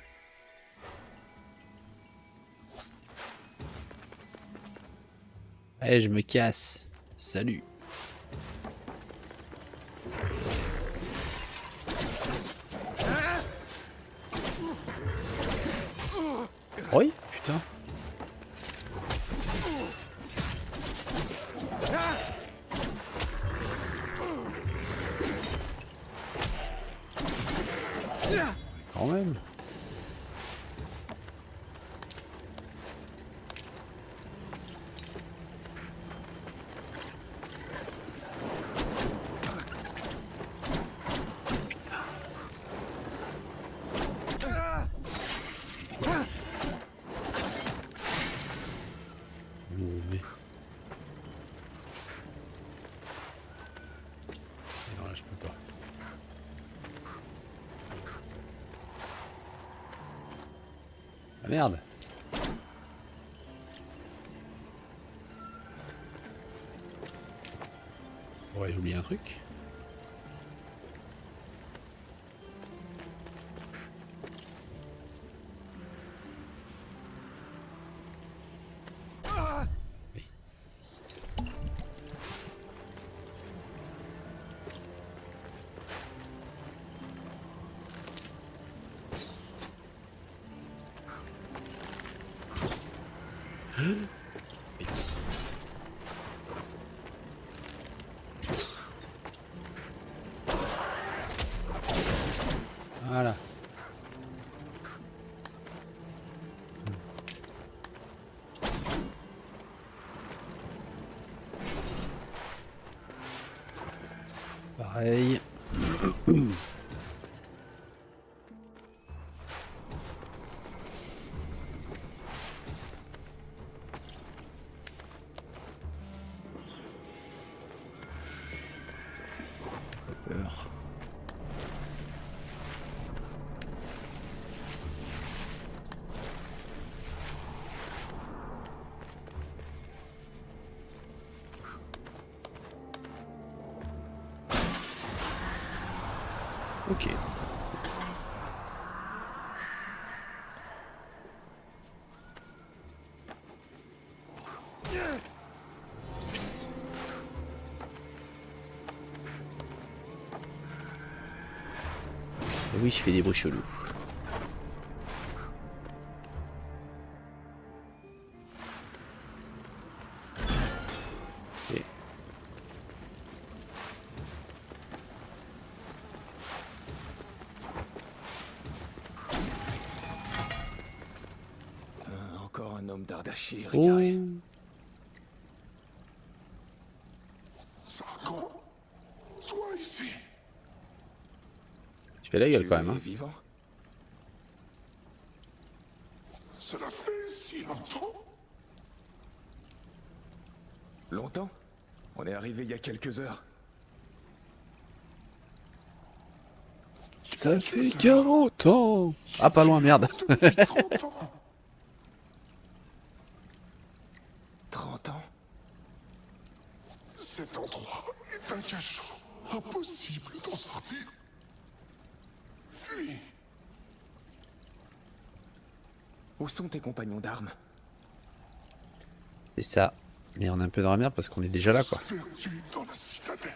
Allez, je me casse. Salut. Oui, putain. Quand même. Mais... non, là je peux pas. Ah merde. Ouais, j'ai oublié un truc. Voilà. Pareil. Peur. Ok. Oui, je fais des bruits chelous. Ok. Encore un homme d'Ardashir Oh. égaré. Sargon, sois ici. Tu fais la gueule quand même, hein. Vivant. Cela fait si longtemps. Longtemps? On est arrivé il y a quelques heures. Ça fait 40 ans. Ah, pas loin, merde. 30 ans? Cet endroit est un cachot. Impossible d'en sortir. Fuis. Où sont tes compagnons d'armes? C'est ça. Mais on est un peu dans la merde parce qu'on est déjà là, quoi. Perdus dans la citadelle.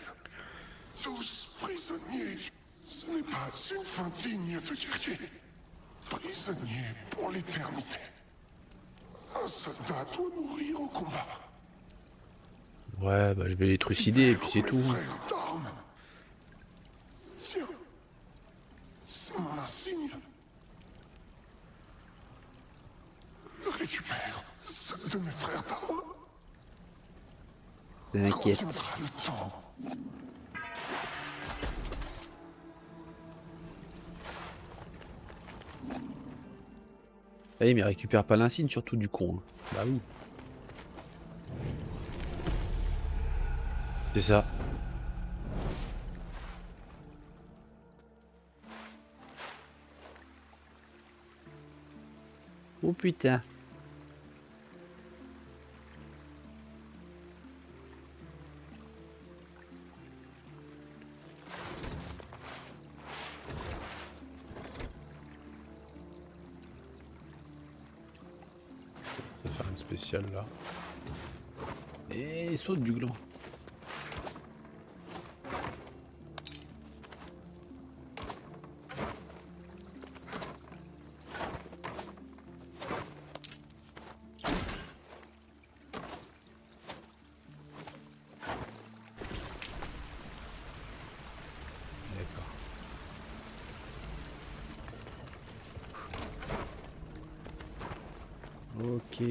Tous prisonniers. Ce n'est pas une fin digne de guerrier. Prisonnier pour l'éternité. Un soldat doit mourir au combat. Ouais, bah je vais les trucider et puis c'est tout. Frère d'armes. Tiens. C'est mon insigne. Récupère ceux de mes frères d'armes. T'inquiète. Quand viendra le temps. Ah oui, mais récupère pas l'insigne, surtout du con. Hein. Bah oui. C'est ça. Oh putain. On va faire une spéciale là. Et saute du gland. Ok,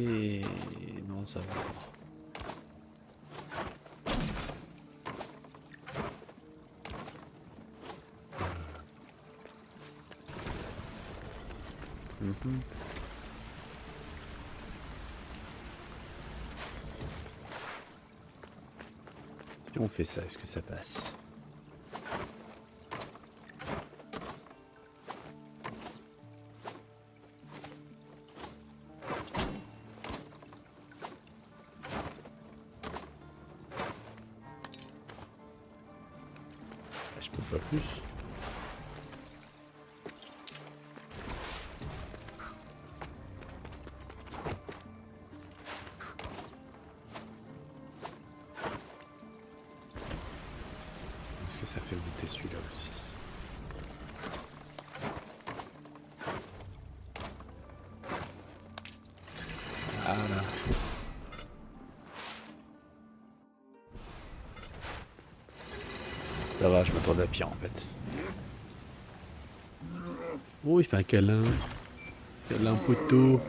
non ça va. Si on fait ça, est-ce que ça passe? Je peux pas plus. Est-ce que ça fait monter celui-là aussi? Voilà. Ça va, je m'attendais à pire en fait. Oh, il fait un câlin. Câlin poteau.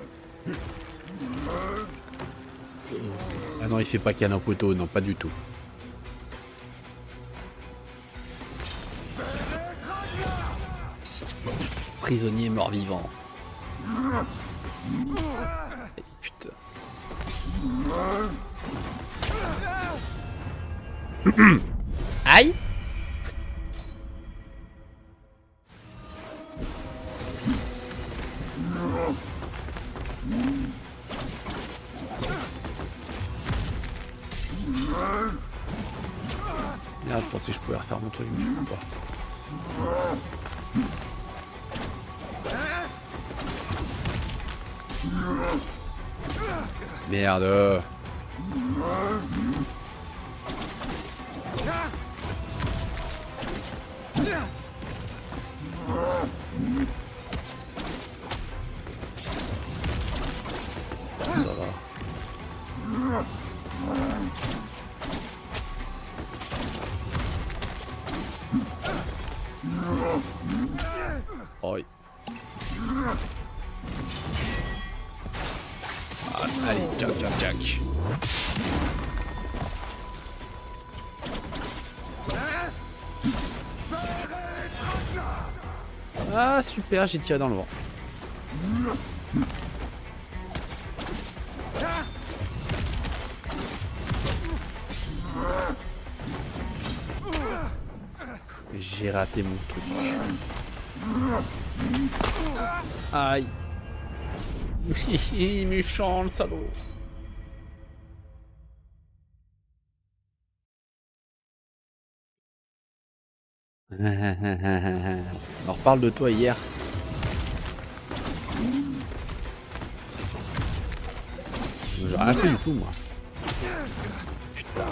Ah non, il fait pas câlin poteau, non, pas du tout. Prisonnier mort-vivant. Et putain. Aïe! Merde, je pensais que je pouvais refaire mon truc, mais je peux pas. Merde. Ça va. Oi. Ah, allez, jack, jack, jack. Ah, super, j'ai tiré dans le vent. J'ai raté mon truc. Aïe. Méchant, le salaud. On reparle de toi hier. J'ai rien fait du tout, moi. Putain.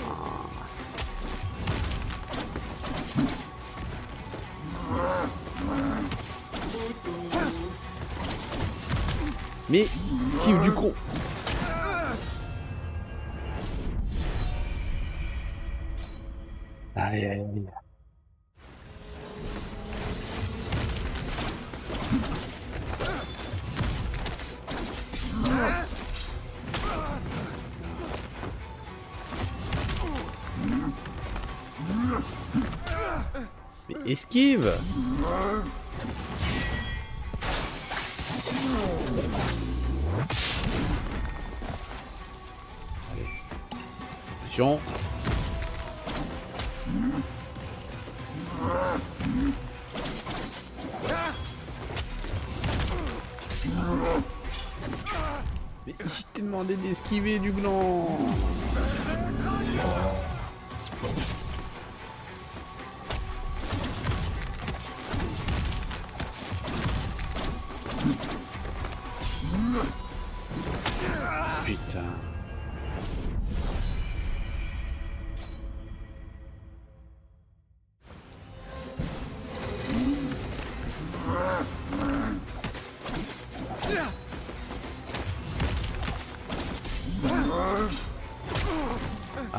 Mais esquive du con. Aïe aïe aïe. Mais esquive. Attention. Mais si t'es demandé d'esquiver du gland. Putain.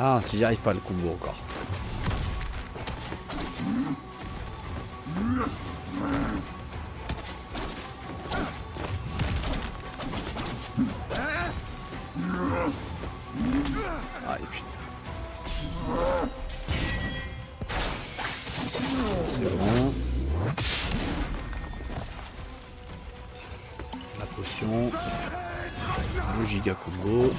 Ah, si j'y arrive pas le combo encore. Ah, et puis... C'est bon. La potion. Le giga combo.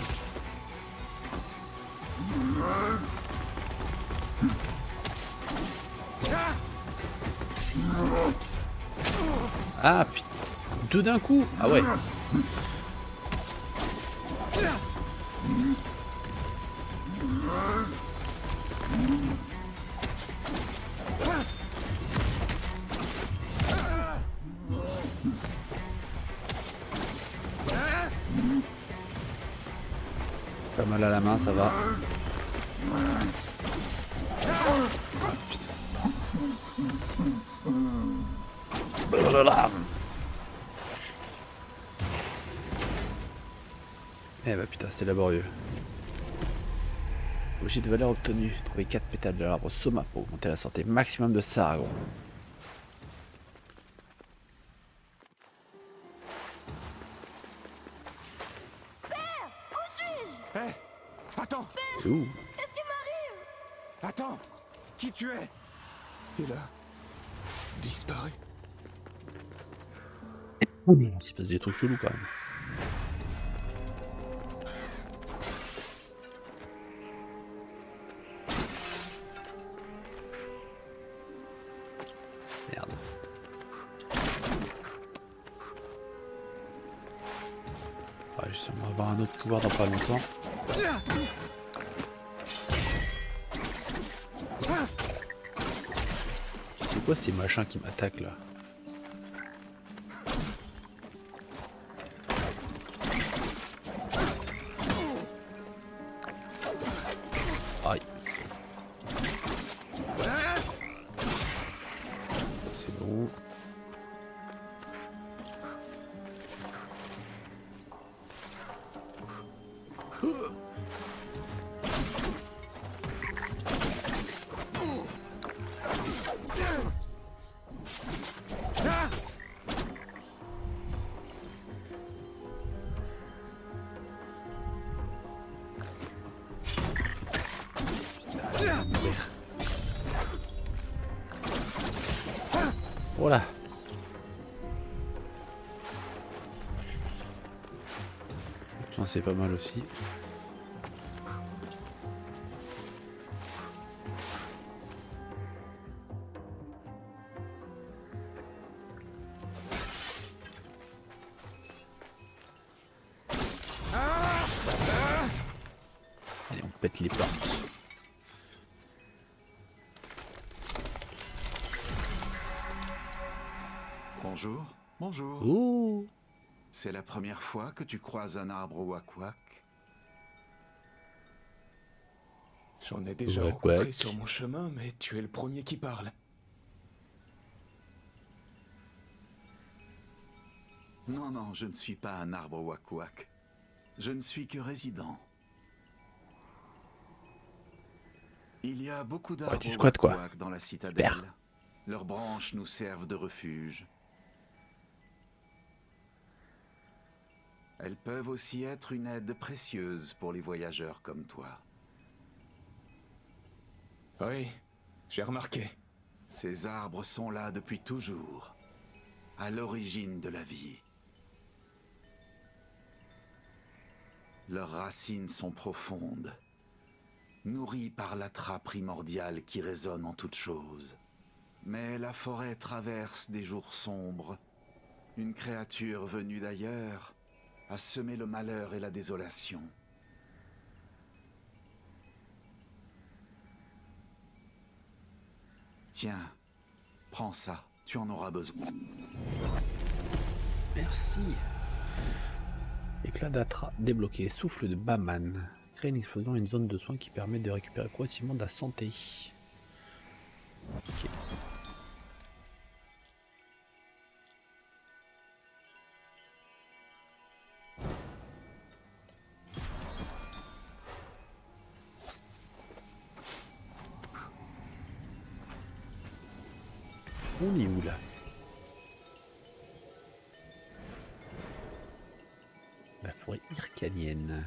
Ah putain. Deux d'un coup. Ah ouais. Pas mal à la main, ça va. Putain. Blablabla. Eh bah putain, c'était laborieux. Objet de valeur obtenue. Trouver 4 pétales de l'arbre Soma pour augmenter la santé maximum de Saragon. Hé, attends. Où? Qu'est-ce qui m'arrive? Attends. Qui tu es? Il a disparu. Il se passe des trucs chelous quand même. Merde. Ouais, je sens qu'on va avoir un autre pouvoir dans pas longtemps. C'est quoi ces machins qui m'attaquent là? Aïe. C'est bon. Voilà. Ça c'est pas mal aussi. Allez, on pète les portes. Bonjour, bonjour. Ouh. C'est la première fois que tu croises un arbre Wak-Wak? J'en ai déjà rencontré sur mon chemin, mais tu es le premier qui parle. Non, non, je ne suis pas un arbre Wak-Wak. Je ne suis que résident. Il y a beaucoup d'arbres tu squattes, quoi. Wak-Wak dans la citadelle. Super. Leurs branches nous servent de refuge. Elles peuvent aussi être une aide précieuse pour les voyageurs comme toi. Oui, j'ai remarqué. Ces arbres sont là depuis toujours, à l'origine de la vie. Leurs racines sont profondes, nourries par l'atra primordial qui résonne en toutes choses. Mais la forêt traverse des jours sombres. Une créature venue d'ailleurs a semé le malheur et la désolation. Tiens, prends ça, tu en auras besoin. Merci. Éclat d'Atra débloqué. Souffle de Baman. Crée une explosion et une zone de soins qui permet de récupérer progressivement de la santé. Ok. On est où là? La forêt hircanienne.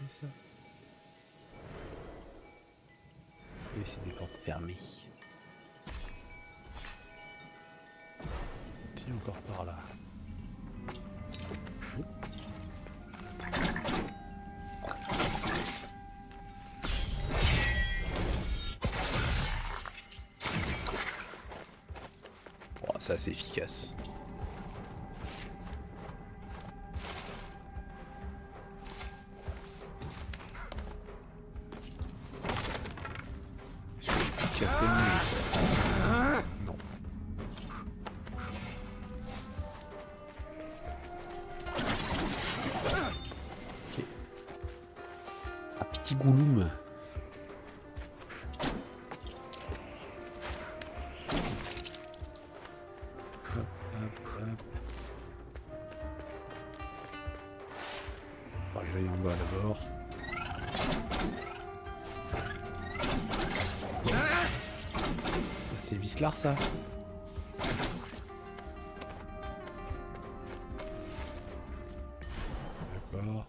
Et ça. Et c'est des portes fermées. Tiens, encore par là. Oups. Oh, ça c'est efficace. Est-ce que j'ai pu casser le mur? Non. Ok. Un petit gouloum. Hop, hop, hop. Faut que j'aille en bas d'abord. C'est Vislar ça. D'accord.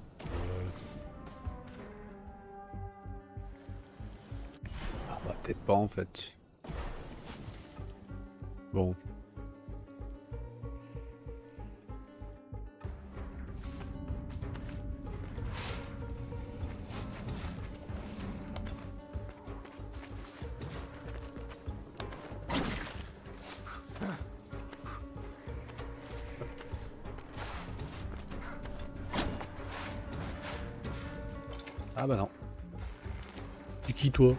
Ah bah peut-être pas en fait. Bon. Ah bah non. C'est qui toi?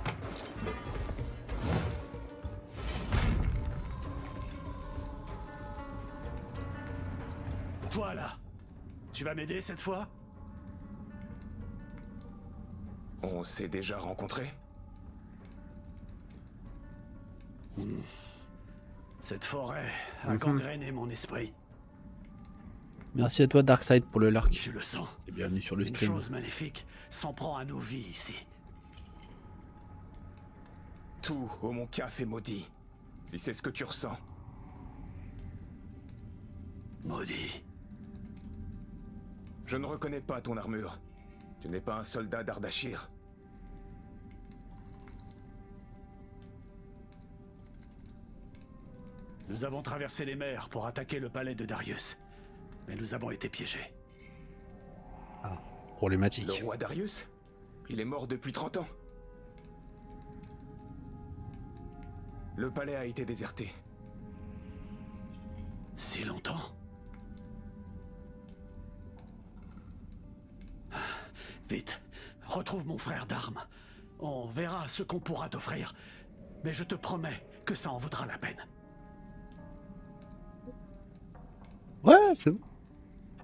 Toi là, tu vas m'aider cette fois? On s'est déjà rencontrés? Cette forêt a gangréné mon esprit. Merci à toi Darkseid pour le lurk. Tu le sens? Et bienvenue sur le Une stream. chose maléfique s'en prend à nos vies ici. Tout au Mont Caf est maudit. Si c'est ce que tu ressens. Maudit. Je ne reconnais pas ton armure. Tu n'es pas un soldat d'Ardashir. Nous avons traversé les mers pour attaquer le palais de Darius. Mais nous avons été piégés. Ah, problématique. Le roi Darius? Il est mort depuis 30 ans. Le palais a été déserté. Si longtemps? Vite, retrouve mon frère d'armes. On verra ce qu'on pourra t'offrir. Mais je te promets que ça en vaudra la peine. Ouais, c'est bon.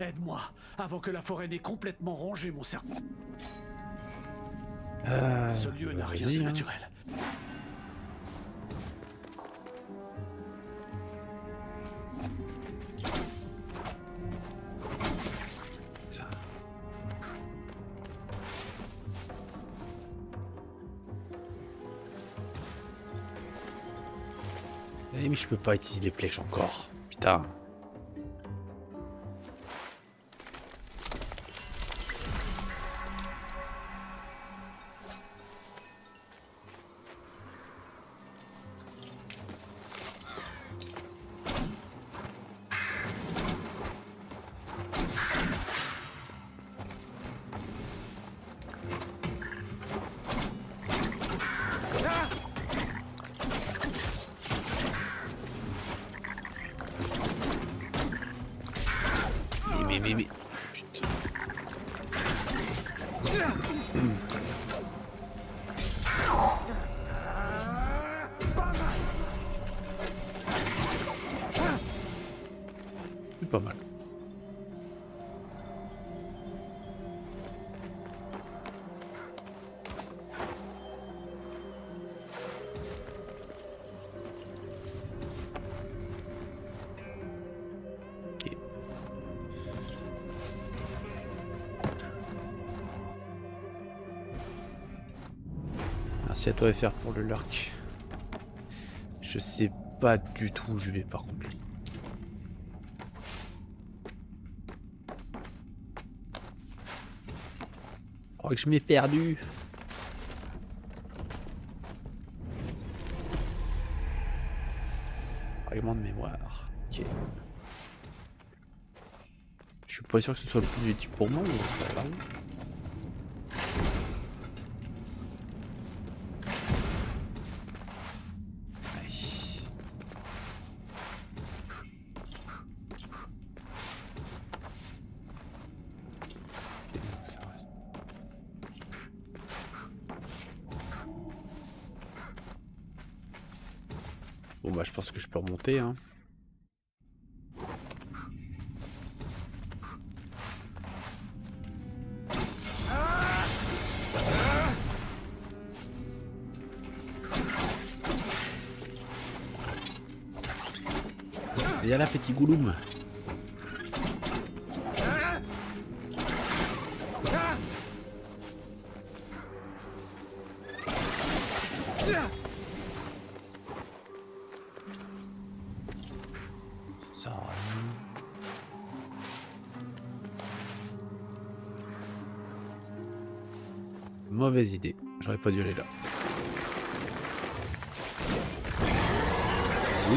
Aide-moi, avant que la forêt n'ait complètement rongé mon cerveau. Ce lieu n'a rien de naturel. Eh mais je peux pas utiliser les flèches encore. Putain. Mais... Putain. C'est pas mal. Merci à toi FR pour le lurk. Je sais pas du tout où je vais par contre. Je crois que je m'ai perdu. Fragment de mémoire. Ok. Je suis pas sûr que ce soit le plus utile pour moi, mais c'est pas grave. Bon bah je pense que je peux remonter hein. Il y a là petit Gouloum. Mauvaise idée, j'aurais pas dû aller là. Oui.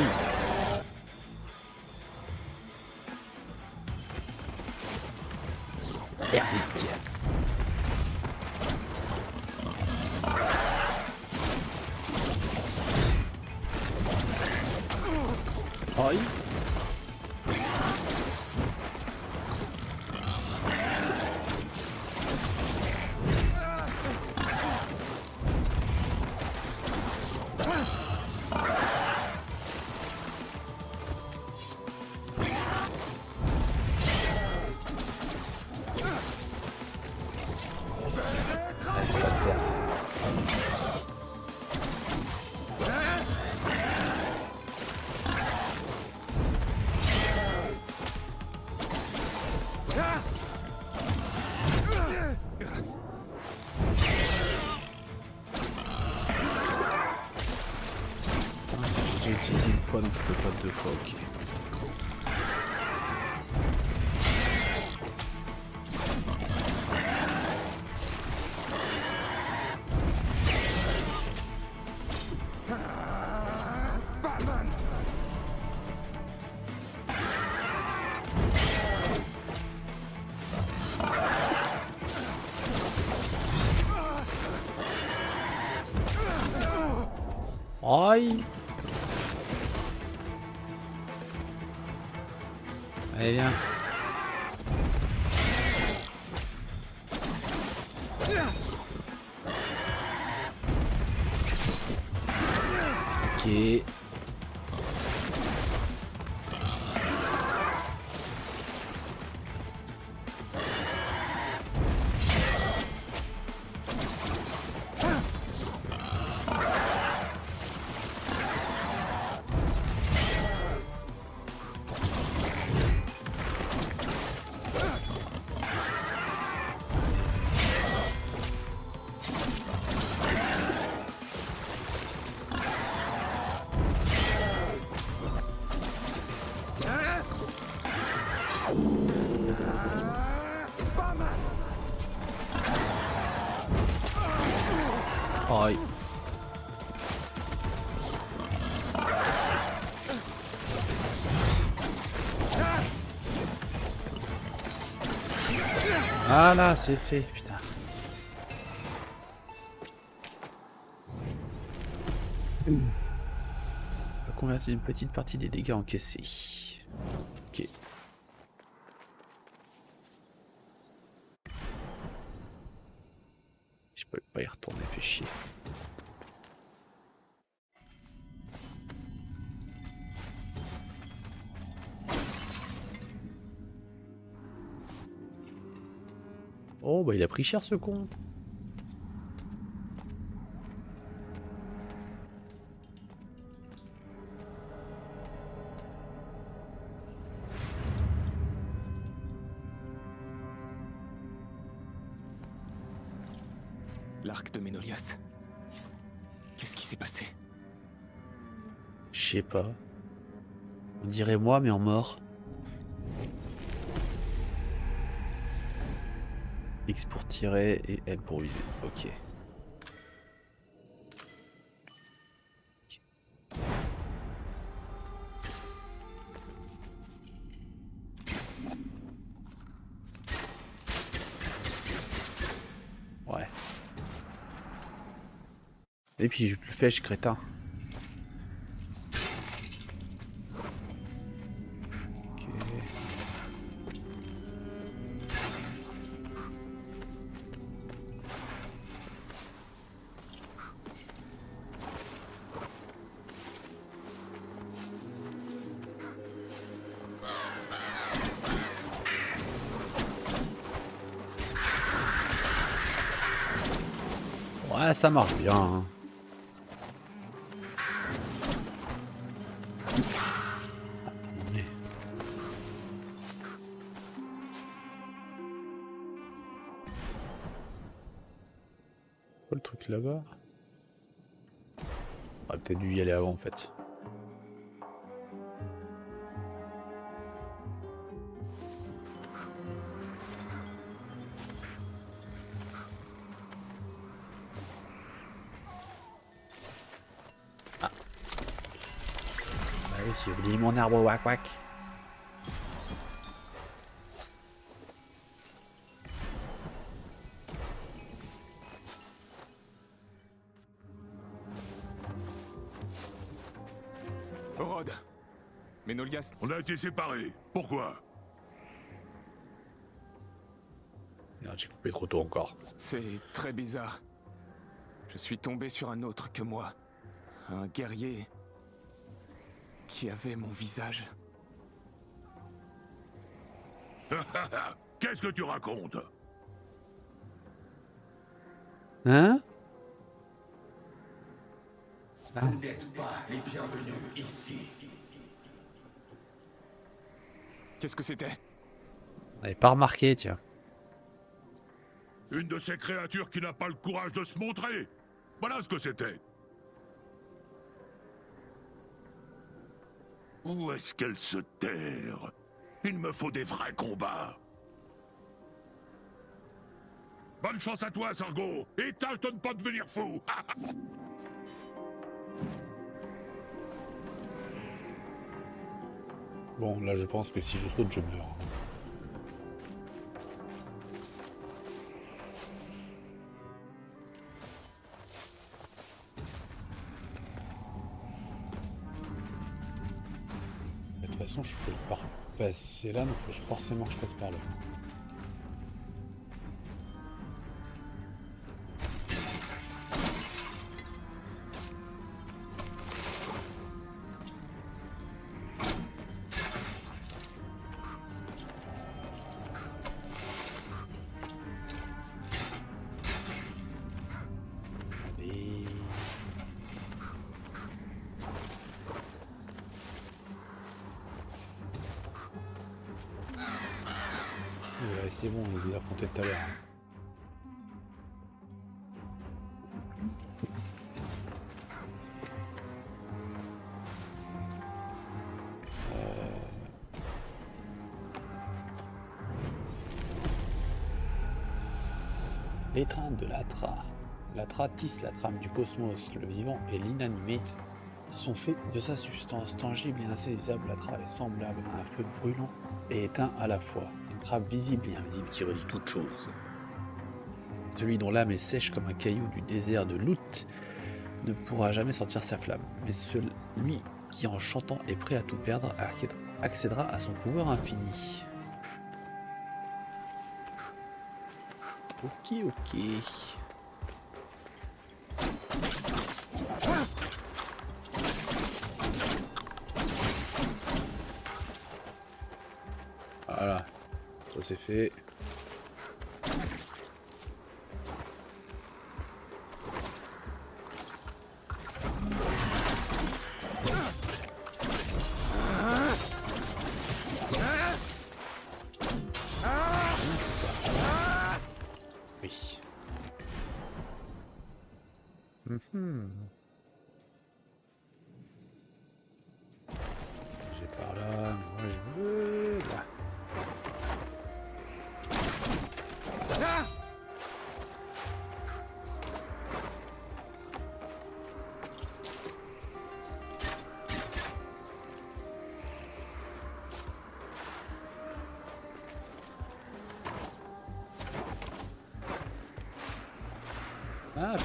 Ermique. Aïe. J'ai utilisé une fois donc je peux pas deux fois, ok. Aïe. Allez viens. Ok. Aïe. Ah là, c'est fait, putain. On va convertir une petite partie des dégâts encaissés. Ok. Je peux pas y retourner, fait chier. Oh bah il a pris cher ce con. L'arc de Ménolias. qui s'est passé? Je sais pas. On dirait moi, mais en mort. X pour tirer et L pour viser. Ok. Ouais. Et puis j'ai plus de flèche, crétin. Ok. Ouais, ça marche bien. Hein. Quoi le truc là-bas? On aurait peut-être dû y aller avant en fait. Ah. Bah oui, j'ai oublié mon arbre wack wack. Rod, Ménolias... On a été séparés. Pourquoi? Merde, j'ai coupé trop tôt encore. C'est très bizarre. Je suis tombé sur un autre que moi. Un guerrier... qui avait mon visage. Qu'est-ce que tu racontes? Hein? Vous n'êtes pas les bienvenus ici. Qu'est-ce que c'était? On n'avait pas remarqué, tiens. Une de ces créatures qui n'a pas le courage de se montrer. Voilà ce que c'était. Où est-ce qu'elle se terre? Il me faut des vrais combats. Bonne chance à toi, Sargo. Et tâche de ne pas devenir fou. Bon, là je pense que si je saute, je meurs. De toute façon, je peux pas passer là, donc il faut forcément que je passe par là. Ouais, c'est bon, on les a affrontés tout à l'heure. L'étreinte de l'Atra. L'Atra tisse la trame du cosmos. Le vivant et l'inanimé sont faits de sa substance tangible et insaisissable. L'Atra est semblable à un feu brûlant et éteint à la fois. Une trappe visible et invisible qui relie toute chose. Celui dont l'âme est sèche comme un caillou du désert de Lut ne pourra jamais sentir sa flamme. Mais celui qui en chantant est prêt à tout perdre accédera à son pouvoir infini. Ok, ok. Voilà, ça c'est fait. Oui. Ah,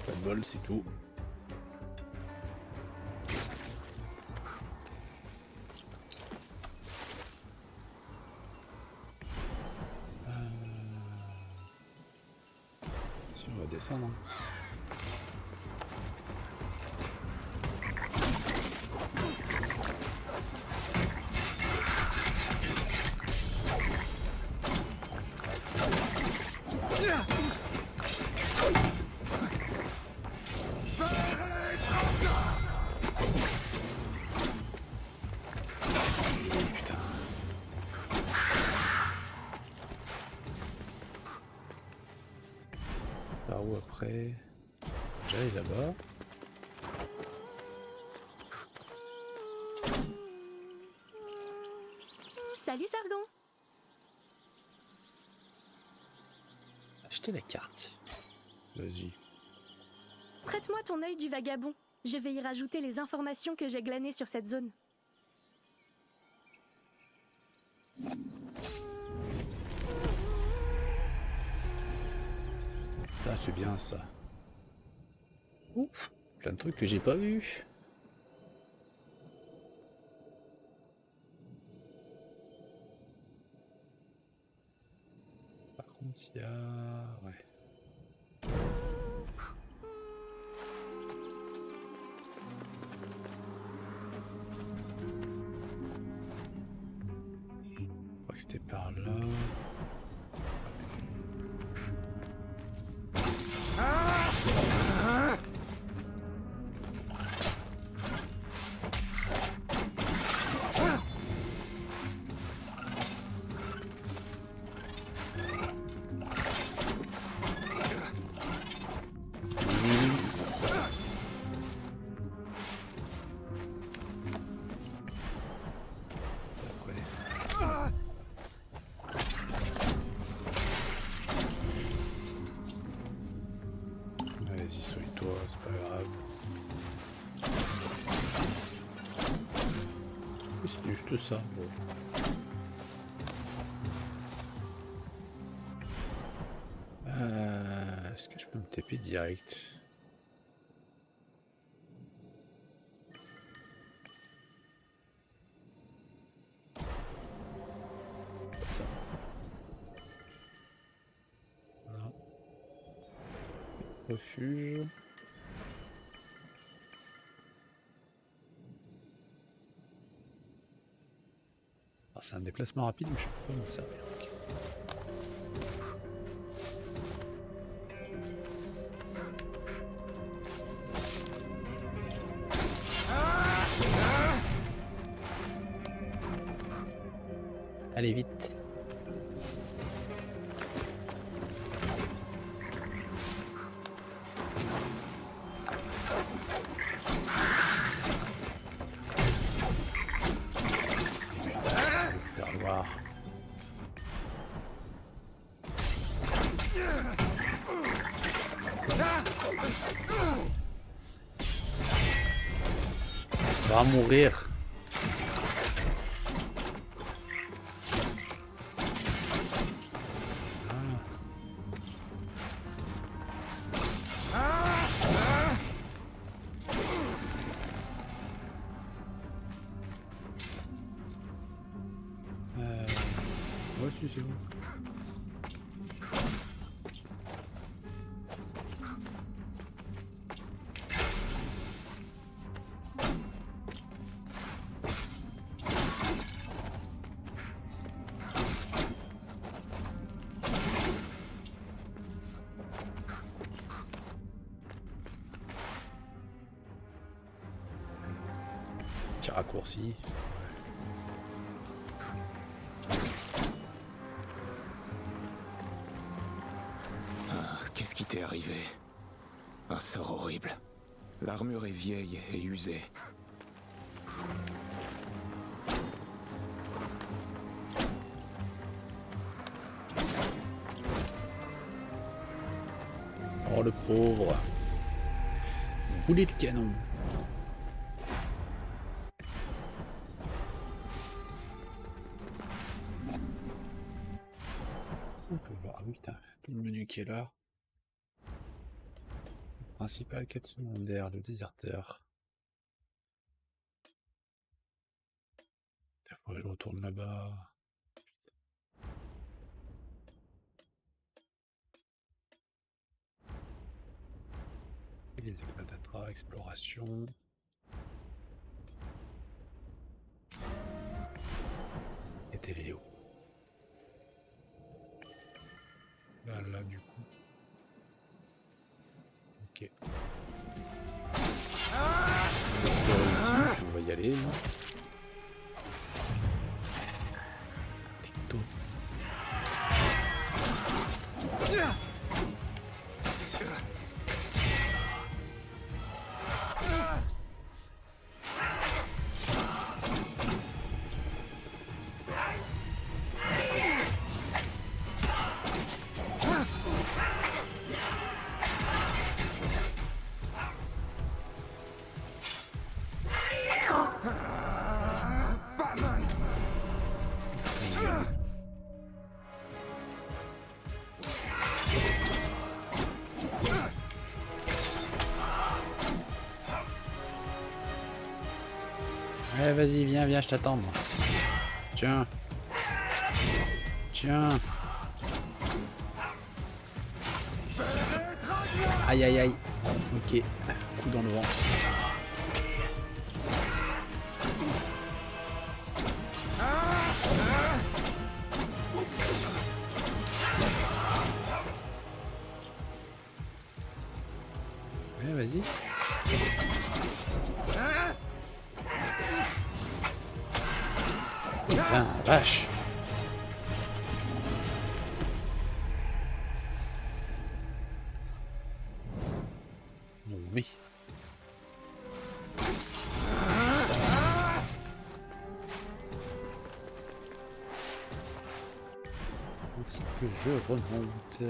pas de bol, c'est tout. On va descendre. Par où après? J'allais là-bas. Salut Sargon. Acheter la carte. Vas-y. Prête-moi ton œil du vagabond. Je vais y rajouter les informations que j'ai glanées sur cette zone. Ah, c'est bien ça. Ouf, plein de trucs que j'ai pas vus. Par contre, il y a... Ouais. Je crois que c'était par là. Vas-y, soigne-toi, c'est pas grave. C'est juste ça. Bon. Est-ce que je peux me taper direct? Ça. Voilà. Refuge. Alors, c'est un déplacement rapide, mais je peux pas m'en servir. Okay. Allez, vite. Va mourir. Ouais, si, c'est bon. Petit raccourci. Qu'est-ce qui t'est arrivé? Un sort horrible. L'armure est vieille et usée. le pauvre. Boulet de canon. On peut voir, ah oui, putain, tout le menu qui est là. Principal, quête secondaire, le déserteur. Faudrait que je retourne là-bas. Et les éclatatra, exploration. Et Téléo. Là, du coup. Ok. Ici, on va y aller. Tic-tac. Ouais, vas-y, viens, je t'attends, moi. Tiens. Tiens. Aïe, aïe, aïe. Ok. Coup dans le vent. Ouais, vas-y. Putain, vache. Oui. Est-ce que je remonte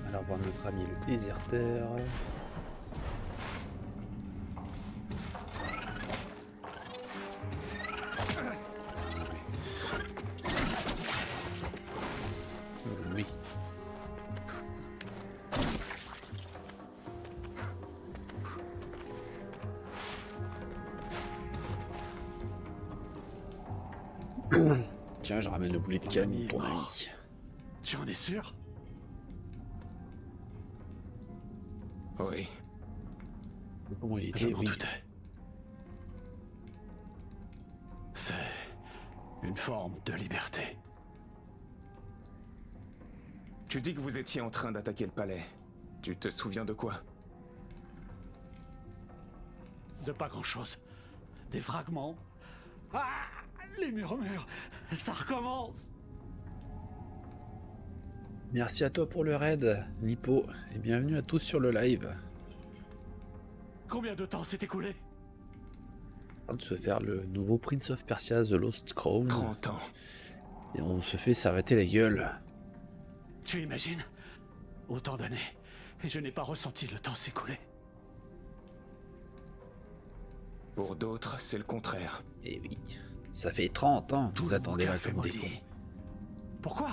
Alors voir notre ami le déserteur. Oui. Tiens, je ramène le boulet de canon pour ton ami. Tu en es sûr? Oui. Comment il était? Je m'en Oui. doutais. C'est une forme de liberté. Tu dis que vous étiez en train d'attaquer le palais. Tu te souviens de quoi? De pas grand-chose. Des fragments. Ah! Les murmures. Ça recommence. Merci à toi pour le raid, Lipo, et bienvenue à tous sur le live. Combien de temps s'est écoulé? On de se faire le nouveau Prince of Persia The Lost Crown. 30 ans. Et on se fait s'arrêter la gueule. Tu imagines? Autant d'années, et je n'ai pas ressenti le temps s'écouler. Pour d'autres, c'est le contraire. Eh oui, ça fait 30 ans que vous attendez là comme des cons. Pourquoi?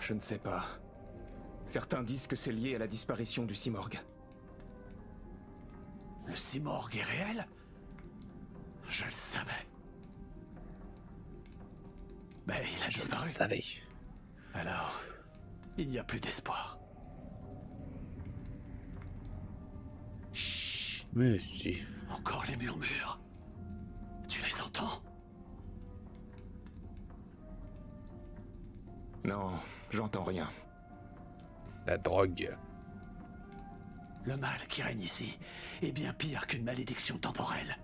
Je ne sais pas. Certains disent que c'est lié à la disparition du Simorgue. Le Simorgue est réel? Je le savais. Mais il a disparu. Je le savais. Alors, il n'y a plus d'espoir. Chut. Mais si. Encore les murmures. Tu les entends? Non, j'entends rien. La drogue. Le mal qui règne ici est bien pire qu'une malédiction temporelle.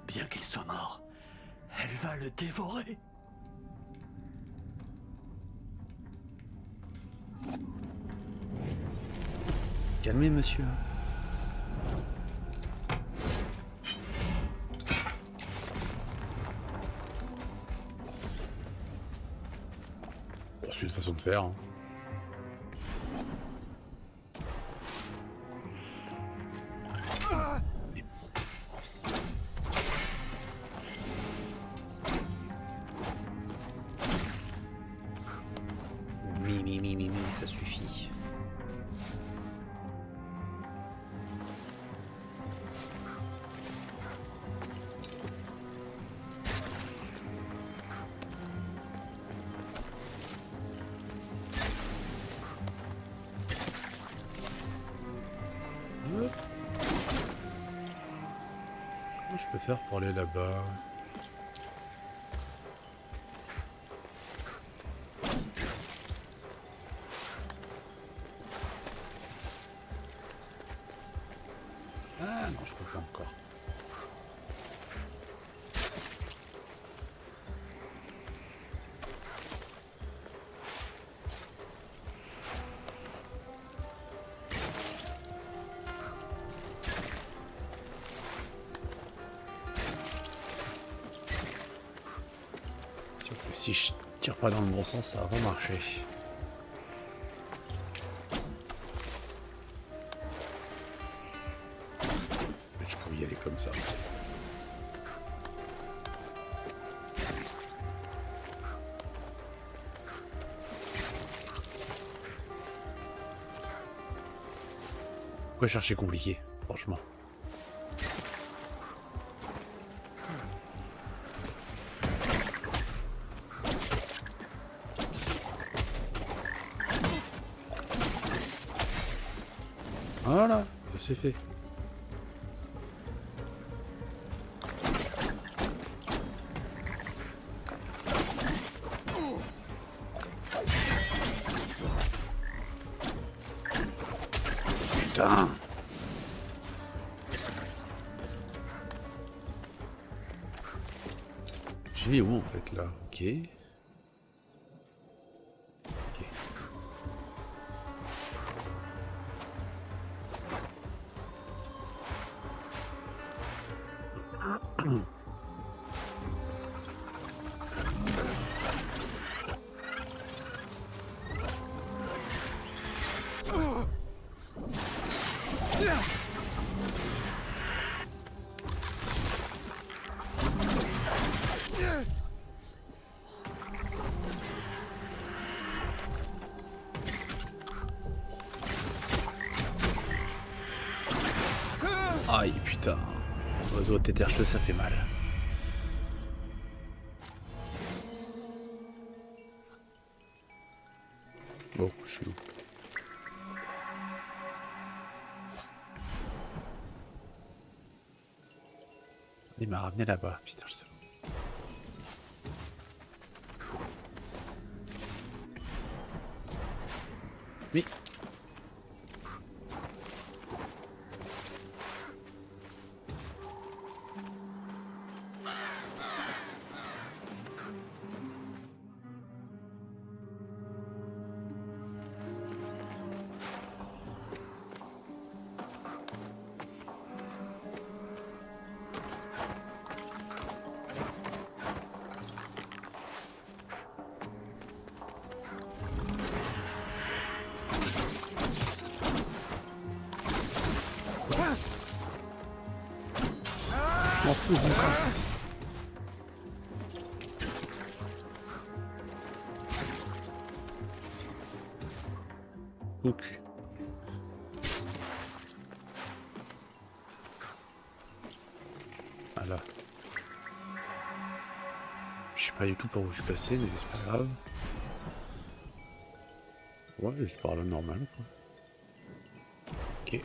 Bien qu'il soit mort, elle va le dévorer. Calmez, monsieur. Bon, c'est une façon de faire. Hein. Ça suffit. Comment je peux faire pour aller là-bas? Ah non, je peux pas encore. Sauf que si je tire pas dans le bon sens, ça va pas marcher. Je pouvais y aller comme ça. Pourquoi chercher compliqué, franchement? Voilà, c'est fait. Putain. Je vais où en fait là? Ok. Aïe putain, oiseau tétercheux ça fait mal. Bon, je suis où? Il m'a ramené là-bas, putain je sais. Oui. M'en fous, je me casse. Au cul. Voilà. Je sais pas du tout par où je suis passé, mais c'est pas grave. Ouais, juste par là normal quoi. Ok.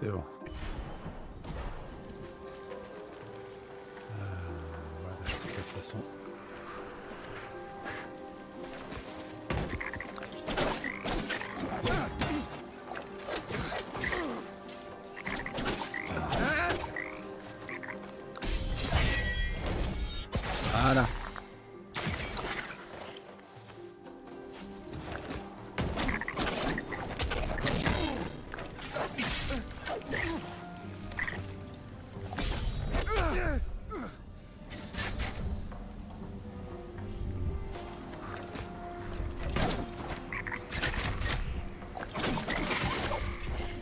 C'est bon. Voilà, de toute façon. Voilà.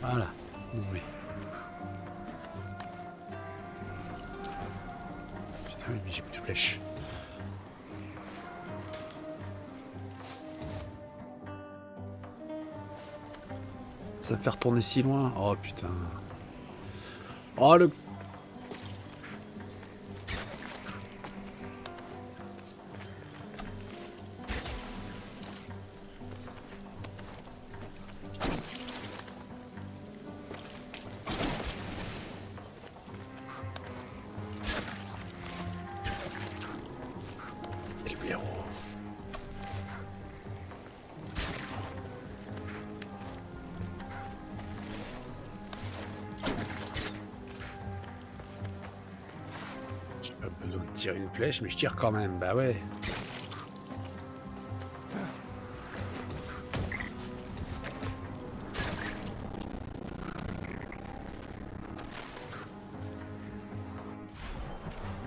Voilà. Oui. Putain, oui, mais j'ai plus de flèches. Ça me fait retourner si loin. Oh putain. Oh le... Quel blaireau. J'ai pas besoin de tirer une flèche, mais je tire quand même. Bah ouais.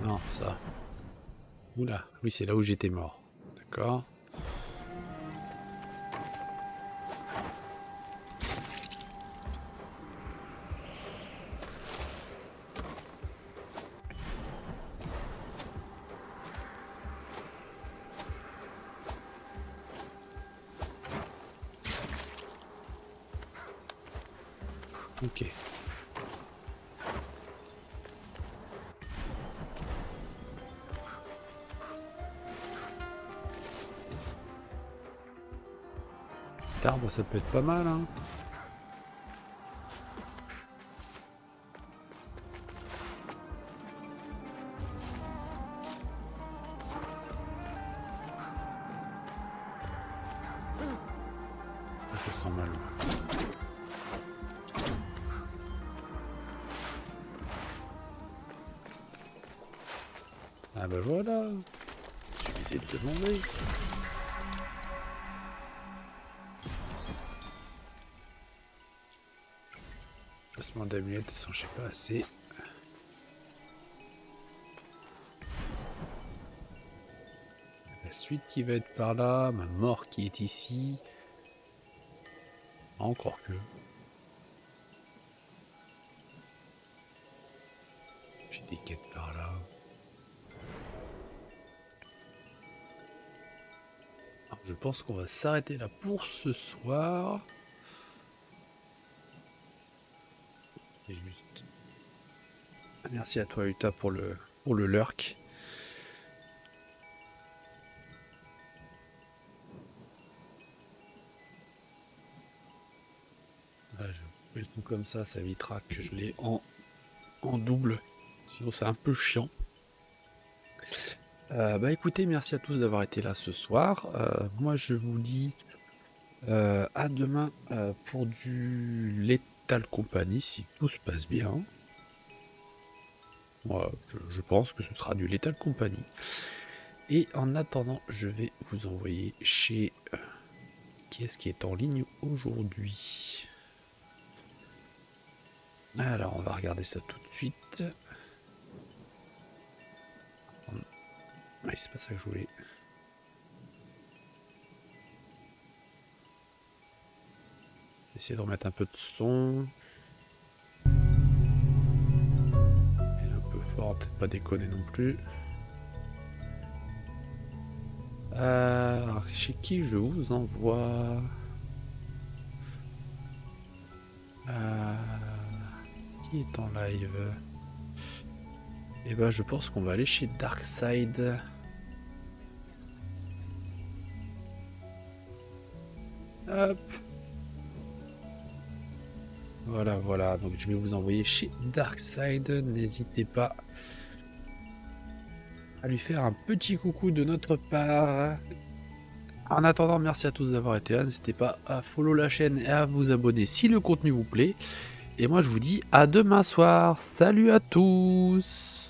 Non, ça. Oula, oui, c'est là où j'étais mort. D'accord. Ok. Arbre, ça peut être pas mal, hein. Je le sens mal. Ah bah voilà. Suffisait de demander. Placement d'amulettes, ils sont, je sais pas, assez. La suite qui va être par là, ma mort qui est ici. Encore que. J'ai des quêtes par là. Alors, je pense qu'on va s'arrêter là pour ce soir. Et juste... Merci à toi Uta pour le lurk. Là, je vais le son comme ça évitera que je l'ai en double. Sinon c'est un peu chiant. Bah écoutez, merci à tous d'avoir été là ce soir. Moi je vous dis à demain pour du Lethal Company si tout se passe bien. Moi je pense que ce sera du Lethal Company. Et en attendant, je vais vous envoyer chez qui est-ce qui est en ligne aujourd'hui. Alors on va regarder ça tout de suite. Oui, c'est pas ça que je voulais. Essayer de remettre un peu de son. Et un peu fort, peut-être pas déconner non plus. Alors, chez qui je vous envoie qui est en live? Et ben je pense qu'on va aller chez Darkside. Hop. Voilà, voilà. Donc je vais vous envoyer chez Darkseid. N'hésitez pas à lui faire un petit coucou de notre part. En attendant, merci à tous d'avoir été là. N'hésitez pas à follow la chaîne et à vous abonner si le contenu vous plaît. Et moi, je vous dis à demain soir. Salut à tous!